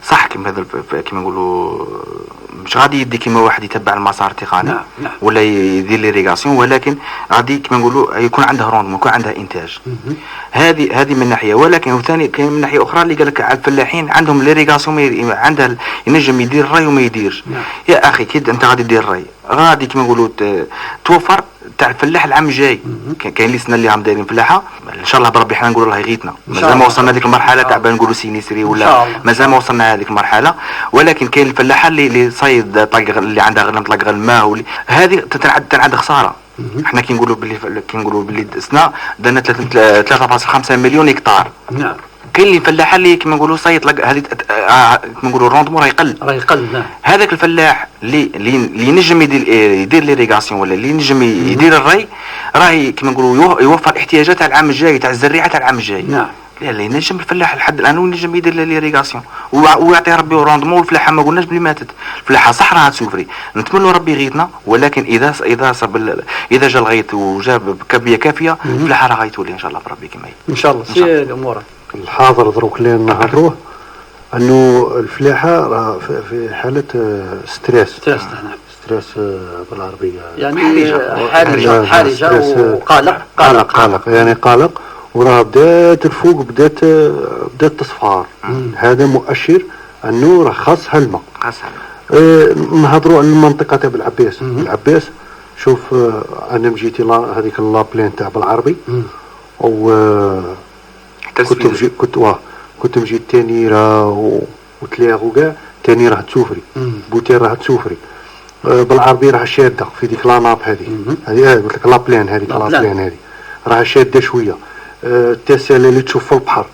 صح كما نقولوا مش غادي يدي كما واحد يتبع المسار التقني. نعم. نعم. ولا يدير ليريغاسيون، ولكن غادي كما نقولوا يكون عنده روندمون، يكون عنده انتاج. هذه من ناحيه. ولكن ثاني كاين من ناحيه اخرى اللي قال لك على الفلاحين عندهم ليريغاسيون عنده ينجم يدير الري وما يديرش. نعم. يا اخي كي انت غادي دير الري غادي كما نقولوا توفر تاع الفلاح العام الجاي. كاين لي سنه اللي عم دايرين فلاحه ان شاء الله بربي حنا نقولوا الله يغيثنا. مازال ما وصلنا هذيك المرحله تاع نقولوا سينيسري ولا مازال ما وصلنا هذيك المرحله. ولكن كاين الفلاحه اللي صايد طلق اللي عندها غنم طلق الماء هذه تنعد خساره. احنا كي نقولوا باللي سنه درنا 3.5 مليون هكتار. نعم. كاين اللي فلاحه اللي كما نقولوا صايد طلق هذه كما نقولوا الروندمون راه يقل. نعم. هذاك الفلاح اللي ينجم يدير ليريغاسيون ولا اللي ينجم يدير الري راهي كما نقولوا يوفر الاحتياجات تاع العام الجاي تاع الزريعه تاع العام الجاي. نعم. لا ينجم الفلاح لحد الان ينجم يدير ليريغاسيون ويعطي ربي روندمون. والفلاحه ما قلناش بلي ماتت، الفلاحه صح راها تسوفري. نتمنوا ربي يغيثنا، ولكن اذا جا الغيث وجاب كميه كافيه الفلاحه راه غيتولي ان شاء الله بربي كما هي ان شاء الله. سي الامور الحاضر دروك اللي نهضروه انه الفلاحه راه في حاله ستريس بالعربيه يعني حرجه وقلق يعني قلق. وراه بدات الفوق بدات تصفار. هذا مؤشر انه راه خاصها الماء. نهضروا على المنطقه تاع بالعباس. شوف انا مجيتي هذيك لابلين تاع بالعربي و كنت مجيت تانيرا وتلاغو كاع تاني راه تسوفري بوتير راه تسوفري بالعربي راه شاده في ديك لاناب هذه قلت لك لابلين هذه راه شاده شويه. التسالة اللي تشوف في البحر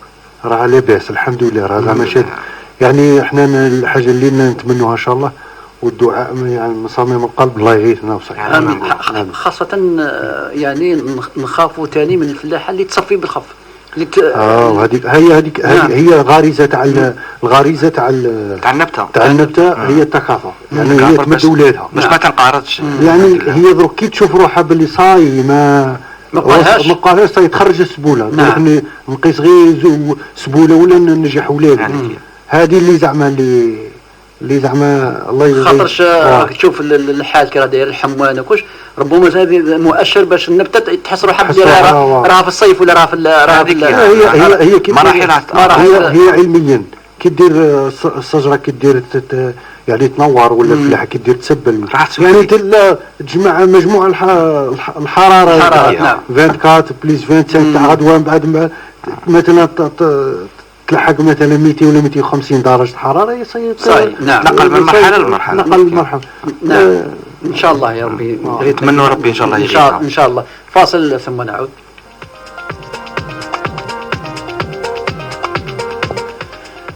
راه لاباس الحمد لله راه زعما شاد. يعني احنا الحاجه اللي نتمنوها ان شاء الله والدعاء يعني من صميم القلب الله يغيثنا وصحيح. خاصه يعني نخافوا ثاني من الفلاحه اللي تصفي بالخف. هذيك هي غريزه تاع الغريزه تاع النبته هي التكاثر. يعني هي تمد ولادها باش ما تنقارضش. يعني هي دروك كي تشوف روحها باللي صاي ما قالهاش تخرج السبوله. يعني نقيس غير سبوله ولا ننجح ولادي. هذه اللي زعما الله يغيث. خاطرش تشوف الحال كي راه داير الحموانه وكلش ربما هذا مؤشر باش النبته تحس روحها بلي راها في الصيف ولا راها في هي هي علميا كي دير الشجره كي دير يعني تنور ولا الفلاحه كي دير تسبل يعني تجمع مجموع الحراره 24 بليس 25 تاع غدوه بعد مثلا تلحق مثلا 200 ولا 250 درجه حراره يصير نقل من مرحله لمرحله. نعم ان شاء الله يا ربي. نتمنى ربي ان شاء الله ان شاء الله. فاصل ثم نعود.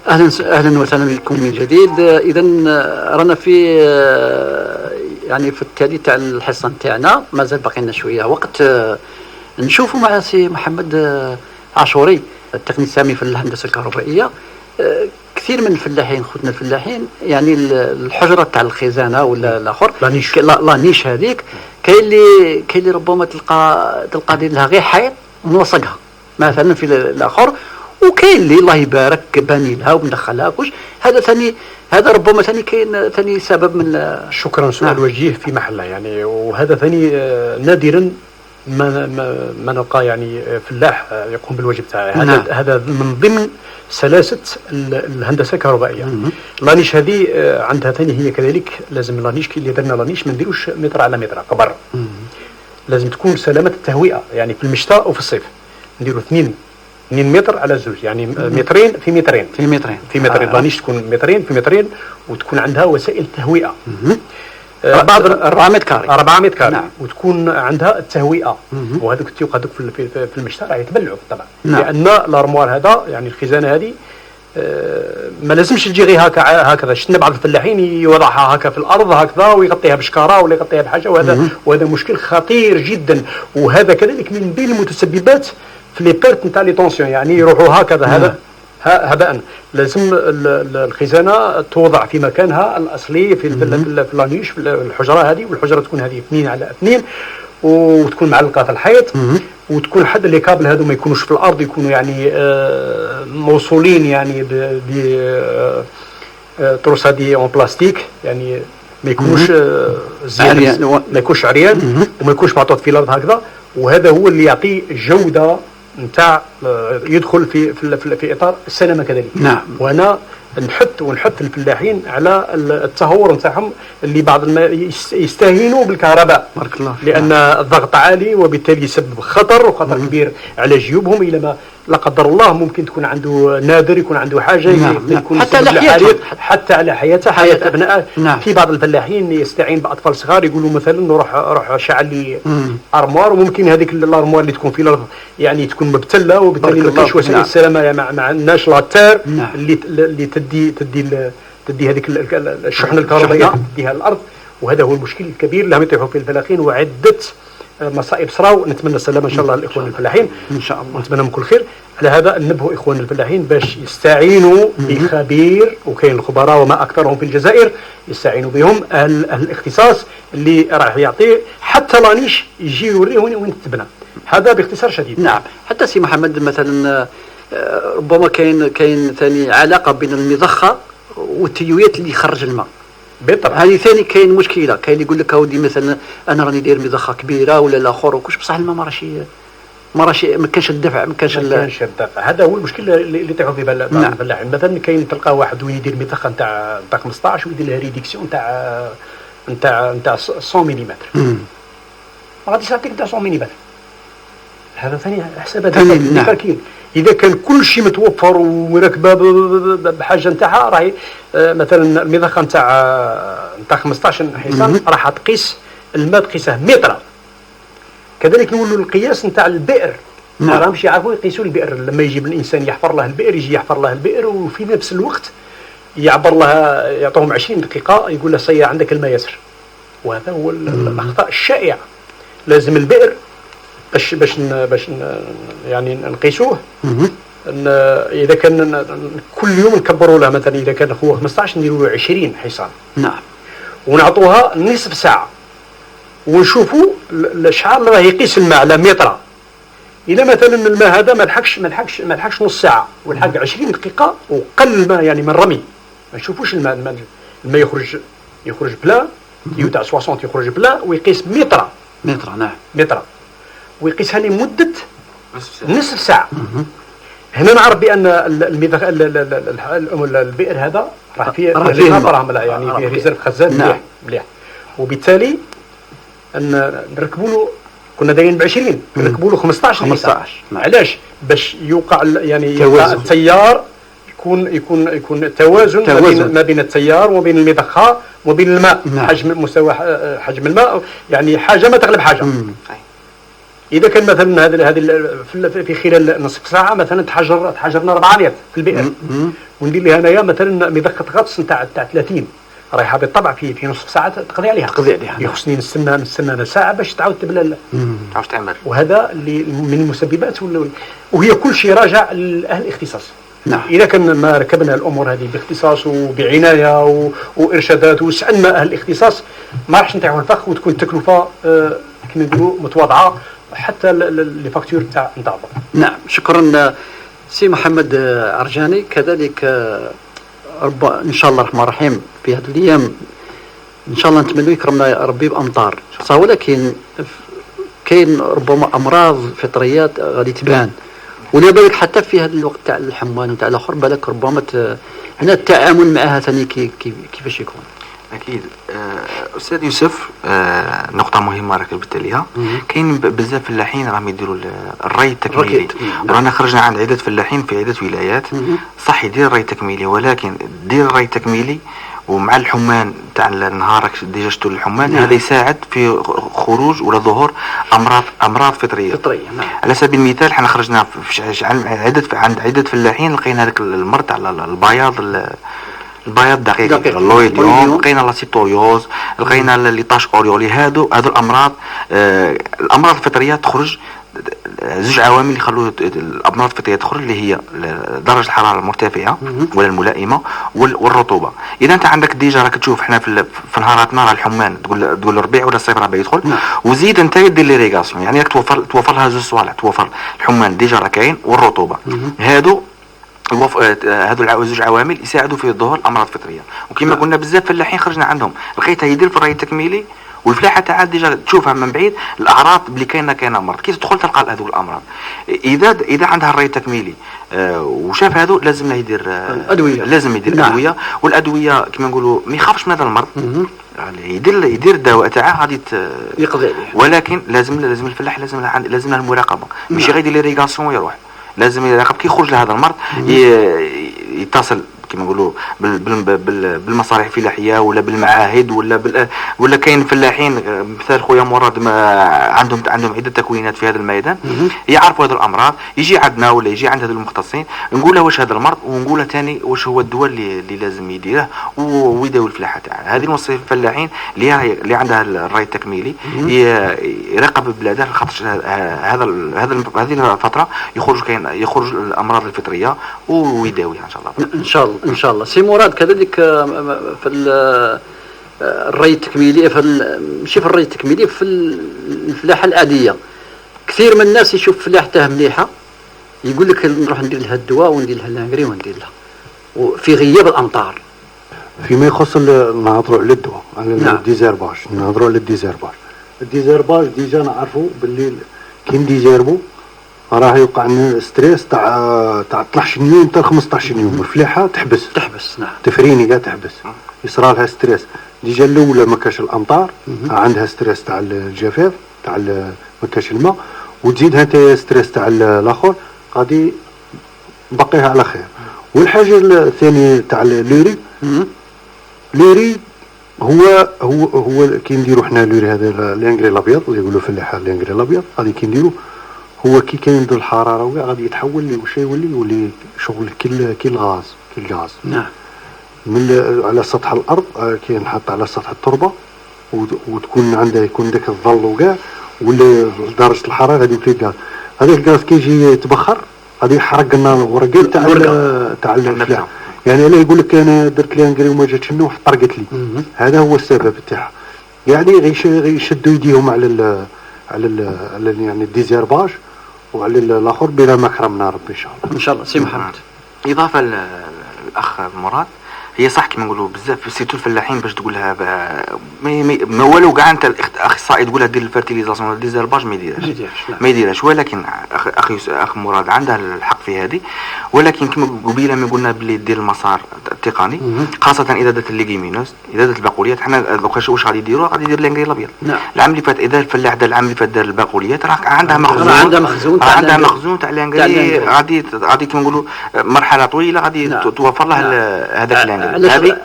اهلا وسهلا بكم من جديد. اذا رانا في يعني في التالي تاع الحصه نتاعنا مازال باقي لنا شويه وقت. نشوفوا مع سي محمد عاشوري التقني السامي في الهندسه الكهربائيه. كثير من الفلاحين خوتنا الفلاحين يعني الحجره تاع الخزانه ولا الاخر لانيش هذيك كاين اللي ربما تلقى دير لها غير حيط منوصقها مثلا في الاخر، وكاين اللي الله يبارك باني لها ومدخلها كلش. هذا ربما ثاني كاين ثاني سبب من. شكرا، سؤال وجيه في محله يعني. وهذا ثاني نادرا ما نلقى يعني فلاح يقوم بالواجب تاعه. هذا من ضمن سلاسة الهندسة الكهربائية. لانيش هذه عندها ثاني هي كذلك لازم لانيش كي اللي درنا لانيش ما نديروش متر على متر قبر، لازم تكون سلامة التهوئة يعني في الشتاء وفي الصيف نديروا 2 متر على زوج يعني مترين في مترين لانيش تكون مترين في مترين وتكون عندها وسائل تهوئة بعض 4 متر كاري نعم. وتكون عندها التهوئة وهذوك التيوق هذوك في المشتى راح يتبلعوا طبعا نعم. لأن الارموار هذا يعني الخزانة هذه ما لازمش تجي غير هكذا. شفنا بعض الفلاحين يوضعها هكا في الارض هكذا ويغطيها بشكاره ولا يغطيها بحاجه، وهذا مشكل خطير جدا. وهذا كذلك من بين المتسببات في لي بيرت نتاع لي طونسيون يعني يروحوا هكذا هذا هباء. لازم الخزانه توضع في مكانها الاصلي في اللانيش في الحجره هذه، والحجره تكون هذه 2 على 2 وتكون معلقه في الحيط وتكون حد لي كابل هذو ما يكونوش في الارض، يكونوا يعني موصولين يعني بتروس هذه اون بلاستيك يعني ما يكونوش زين ما يكونش عريان وما يكونش محطوط في الارض هكذا. وهذا هو اللي يعطي جوده نتاع يدخل في اطار السلامه كذلك. نعم. وانا ونحث الفلاحين على التهور نتاعهم اللي بعض يستهينوا بالكهرباء بارك الله لان الضغط عالي وبالتالي يسبب خطر كبير على جيوبهم. الى ما لا قدر الله ممكن تكون عنده نادر يكون عنده حاجه يكون حتى على حياته حتى على حياته حياه ابناء. نعم. في بعض الفلاحين يستعين باطفال صغار يقولوا مثلا روح شعل لي ارموار، وممكن هذيك الارموار اللي تكون في الارض يعني تكون مبتله وبالتالي ما كاينش وسائل السلامه مع الناس لاتير اللي تدي هذيك الشحنه الكهربائيه تديها الارض. وهذا هو المشكل الكبير اللي هم يطيحوا فيه الفلاحين. وعده مصائب صراو. نتمنى السلامه ان شاء الله للاخوان الفلاحين ان شاء الله، ونتمنى لهم كل خير. على هذا ننبهوا اخوان الفلاحين باش يستعينوا بخبير، وكاين الخبراء وما اكثرهم في الجزائر يستعينوا بهم الاختصاص اللي راح يعطيه حتى لانيش يجي يوريه وين تبنى. هذا باختصار شديد. نعم. حتى سي محمد مثلا ربما كاين ثاني علاقه بين المضخه والتيويات اللي يخرج الماء بالطبع. هذه ثاني كاين مشكله. كاين يقول لك اودي مثلا انا راني داير مضخه كبيره ولا الاخر وكلش بصح الماء ما كانش الدفع ما كانش الدفع. هذا هو المشكل اللي يطيحوا فيه الفلاحين. مثلا كاين تلقى واحد وين يدير مضخه نتاع 15 ويدير لها ريديكسيون نتاع 100 ملم ما غاديش يعطيك نتاع 100 ملم. هذا ثاني حسابات التركيب. اذا كان كل شيء متوفر وراكبه بحاجه نتاعها راهي مثلا المضخه نتاع 15 حصان راح تقيس الماء تقيسه متر. كذلك نقولوا القياس نتاع البئر ما راهمش يعرفوا يقيسوا البئر. لما يجيب الانسان يحفر له البئر يجي يحفر له البئر وفي نفس الوقت يعبر لها يعطوهم 20 دقيقه يقول له سي عندك الماء يسر. وهذا هو الاخطاء الشائعه. لازم البئر باش يعني نقيسوه اذا كان كل يوم نكبروا له مثلا اذا كان هو 15 نديروا له 20 حصان. نعم. ونعطوها نصف ساعه ونشوفوا الشحال راه يقيس الماء على متر. اذا مثلا الماء هذا ما لحقش نص ساعه ولحق 20 دقيقه وقل الماء يعني من رمي ما نشوفوش الماء يخرج بلا تيو تاع 60 يخرج بلا ويقيس متر. نعم متر ويقيسها لمده نصف ساعه. هنا نعرف بان البئر هذا راه فيه يعني فيه ريزيرف خزان مليح. وبالتالي ان نركبوا له كنا دايرين ب20 نركبوا له 15. علاش؟ باش يوقع يعني التيار يكون توازن ما بين التيار وما بين المضخه وما بين الماء. حجم مستوى حجم الماء يعني حاجه ما تغلب حاجه. اذا كان مثلا هذه في خلال نصف ساعه مثلا تحجرنا 4 لتر في البئر وندير لها انايا مثلا مضخه غطس نتاع 30 رايحه بالطبع في نصف ساعه تقضي عليها. يخصني نستنى ساعه باش تعاود تبلى تعاود تعمل. وهذا اللي من المسببات وهي كل شيء راجع لاهل الاختصاص. نعم. اذا كان ما ركبنا الامور هذه باختصاص وبعنايه وارشادات وسالنا اهل الاختصاص ما راحش نطيحوا الفخ وتكون التكلفه كما نقولوا متواضعه حتى لي فاكتور تاع الضابط. نعم، شكرا سي محمد عرجاني. كذلك ان شاء الله الرحمن الرحيم في هذه الايام ان شاء الله نتمنى يكرمنا ربي بامطار، ولكن كاين ربما امراض فطريات غادي تبان، ولا بالك حتى في هذا الوقت تاع الحمان وتاع الاخر بالك ربما هنا التعامل معها ثاني كيفاش يكون. اكيد استاذ يوسف، نقطه مهمه راك جبت ليها. كاين بزاف فلاحين راهم يديروا الري التكميلي. رانا خرجنا عند عده فلاحين في عده ولايات صح يدير الري التكميلي، ولكن دير الري التكميلي ومع الحمان تاع النهار ديجا شتو الحمان هذا يساعد في خروج ولا ظهور امراض فطريه. نعم. على سبيل المثال حنا خرجنا عند عده فلاحين لقينا هذاك المرض تاع البياض دقيق اللويديوم، لقينا لاسيتوريوز، لقينا لي طاش اوريولي. هادو الامراض الامراض الفطريه تخرج. زوج عوامل اللي يخلوا الامراض الفطريه تخرج اللي هي درجه الحراره المرتفعه ولا الملائمه والرطوبه. اذا انت عندك ديجا راك تشوف احنا في نهاراتنا راه الحمان تقول الربيع ولا الصيف راه يدخل، وزيد انت دير ليريغاسيون، يعني راك توفر لها زوج صوالح، توفر الحمان ديجا راه كاين والرطوبه. هادو زوج عوامل يساعدوا في ظهور الامراض الفطريه. وكما قلنا بزاف فلاحين خرجنا عندهم لقيتها يدير في الري التكميلي والفلاحه تاعها ديجا تشوفها من بعيد الاعراض بلي كاينه مرض، كي تدخل تلقى هذوك الامراض. اذا عندها الري التكميلي وشاف هذو لازم يدير ادويه، لازم يدير ادويه. والادويه كما نقولوا ما يخافش من هذا المرض، يدير الدواء تاعه غادي يقضي عليه. ولكن لازم الفلاح لازم له المراقبه، ماشي غير يدير ليريغاسيون ويروح، لازم يراقب كي يخرج لهذا المرض، يتصل كما نقولوا بالمصالح الفلاحيه ولا بالمعاهد ولا كاين فلاحين مثال خويا مراد ما عندهم عده تكوينات في هذا الميدان يعرفوا هذه الامراض، يجي عندنا ولا يجي عند هذول المختصين نقول له واش هذا المرض، ونقول له ثاني واش هو الدواء اللي لازم يديره ويداوي الفلاحه تاعه. هذه نوصي الفلاحين اللي عندها الري التكميلي يراقب بلاده، خاطر هذه الفتره يخرج الامراض الفطريه ويداويها ان شاء الله. ان شاء الله. سي مراد كذلك في الري التكميلي ماشي في الري التكميلي، في الفلاحه العاديه كثير من الناس يشوف فلاحته مليحه يقول لك نروح ندير لها الدواء وندير لها الانغري وندير لها، وفي غياب الامطار. فيما يخص نهضروا على الدواء على الديزيرباج، نهضروا على الديزيرباج ديجا نعرفوا باللي كي نديزيربو راه يوقع لنا ستريس تاع 12 يوم حتى 15 يوم. الفلاحه تحبس نعم، تفريني كاع تحبس، يصرى لها ستريس. ديجا الاولى ما كاش الامطار، عندها ستريس تاع الجفاف تاع ما كاش الماء، وتزيدها انت ستريس تاع الاخر، غادي بقيها على خير. والحاجه الثانيه تاع لوري هو كي نديرو حنا لوري هذا الانغري الابيض اللي يقولوا فلاحه الانغري الابيض، غادي كي نديرو هو كي كاين الحراره وكاع غادي يتحول واش يولي شغل كي الغاز. نعم. من على سطح الارض كي نحط على سطح التربه وتكون عندها يكون داك الظل وكاع، ولا درجه الحراره غادي يولي الغاز. هذاك الغاز كي يجي يتبخر غادي يحرق لنا الورقات تاع الفلاحه. يعني انا يقول لك انا درت لي انغري وما جاتش منه حطرقت لي. هذا هو السبب تاعها. يعني غيشدوا يديهم على يعني الديزيرباج وعلى الاخر بلا ما كرمنا ربي ان شاء الله. سي محمد. اضافه للاخ مراد، هي صح كما نقولوا بزاف سيتو الفلاحين باش تقولها ما والو كاع انت الاخصائي تقولها دير الفيرتيليزاسيون ولا ديزيرباج ما يديرهاش. ولكن اخ مراد عندها الحق في هذه، ولكن كما قبيله ما قلنا بلي دير المسار التقني، خاصه اذا درت الليغيمينوس، اذا درت البقوليات. حنا دوكا واش غادي يديروا؟ غادي يدير الانغري الابيض. العام اللي فات اذا الفلاح دار العام اللي فات دار البقوليات راه عندها مخزون تاع الانغري، غادي كما نقولوا مرحله طويله غادي توفر له هذاك الانغري.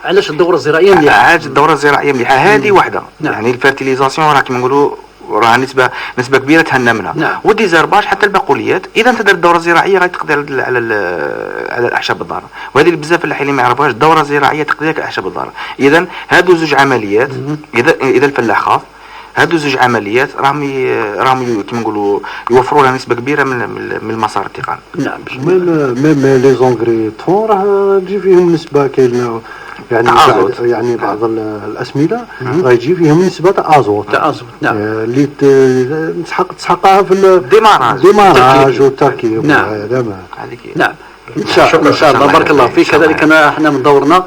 علاش الدوره الزراعيه مليحه؟ علاش الدوره الزراعيه مليحه هذه وحده. يعني الفيرتيليزاسيون راه كما نقولوا راه نسبه كبيره تهنا منها. والديزيرباج حتى البقوليات اذا انت درت الدوره الزراعيه غادي تقدر على الاعشاب الضاره، وهذه بزاف الفلاحين اللي ما يعرفوهاش. الدوره الزراعيه تقدر على الاعشاب الضاره. اذا هادو زوج عمليات. اذا الفلاح خاف هادو زوج عمليات راهم كيما نقولوا يوفروا لها نسبه كبيره من المسار التقني. نعم. ميم لي زونغري طون راه تجي فيهم نسبه كاين يعني بعض الاسمده راه يجي فيهم نسبه تاع ازوت. نعم. اللي تسحقها في الديماراج والتركيب. نعم. نعم. ان شاء الله بارك الله فيك. كذلك احنا من دورنا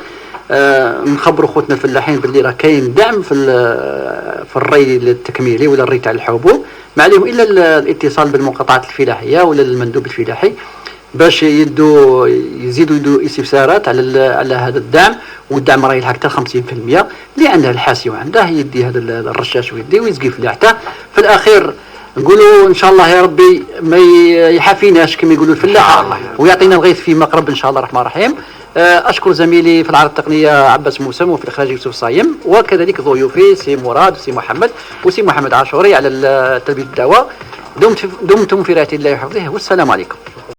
نخبروا خوتنا الفلاحين باللي راه كاين دعم في الري التكميلي ولا الري تاع الحبوب، ما عليهم الا الاتصال بالمقاطعات الفلاحيه ولا المندوب الفلاحي باش يزيدوا يدوا استفسارات على هذا الدعم. والدعم راه يلحق حتى 50%. اللي عنده الحاسي وعنده يدي هذا الرشاش ويدي ويسقي فلاحته. في الاخير نقولوا ان شاء الله يا ربي ما يحافيناش كما يقولوا الفلاحه ويعطينا الغيث في مقرب ان شاء الله الرحمن الرحيم. اشكر زميلي في العرض التقنيه عباس موسم وفي الاخراج يوسف صايم، وكذلك ضيوفي سي مراد وسي محمد وسي محمد عاشوري على تلبيه الدعوه. دمتم في رعايه الله وحفظه، والسلام عليكم.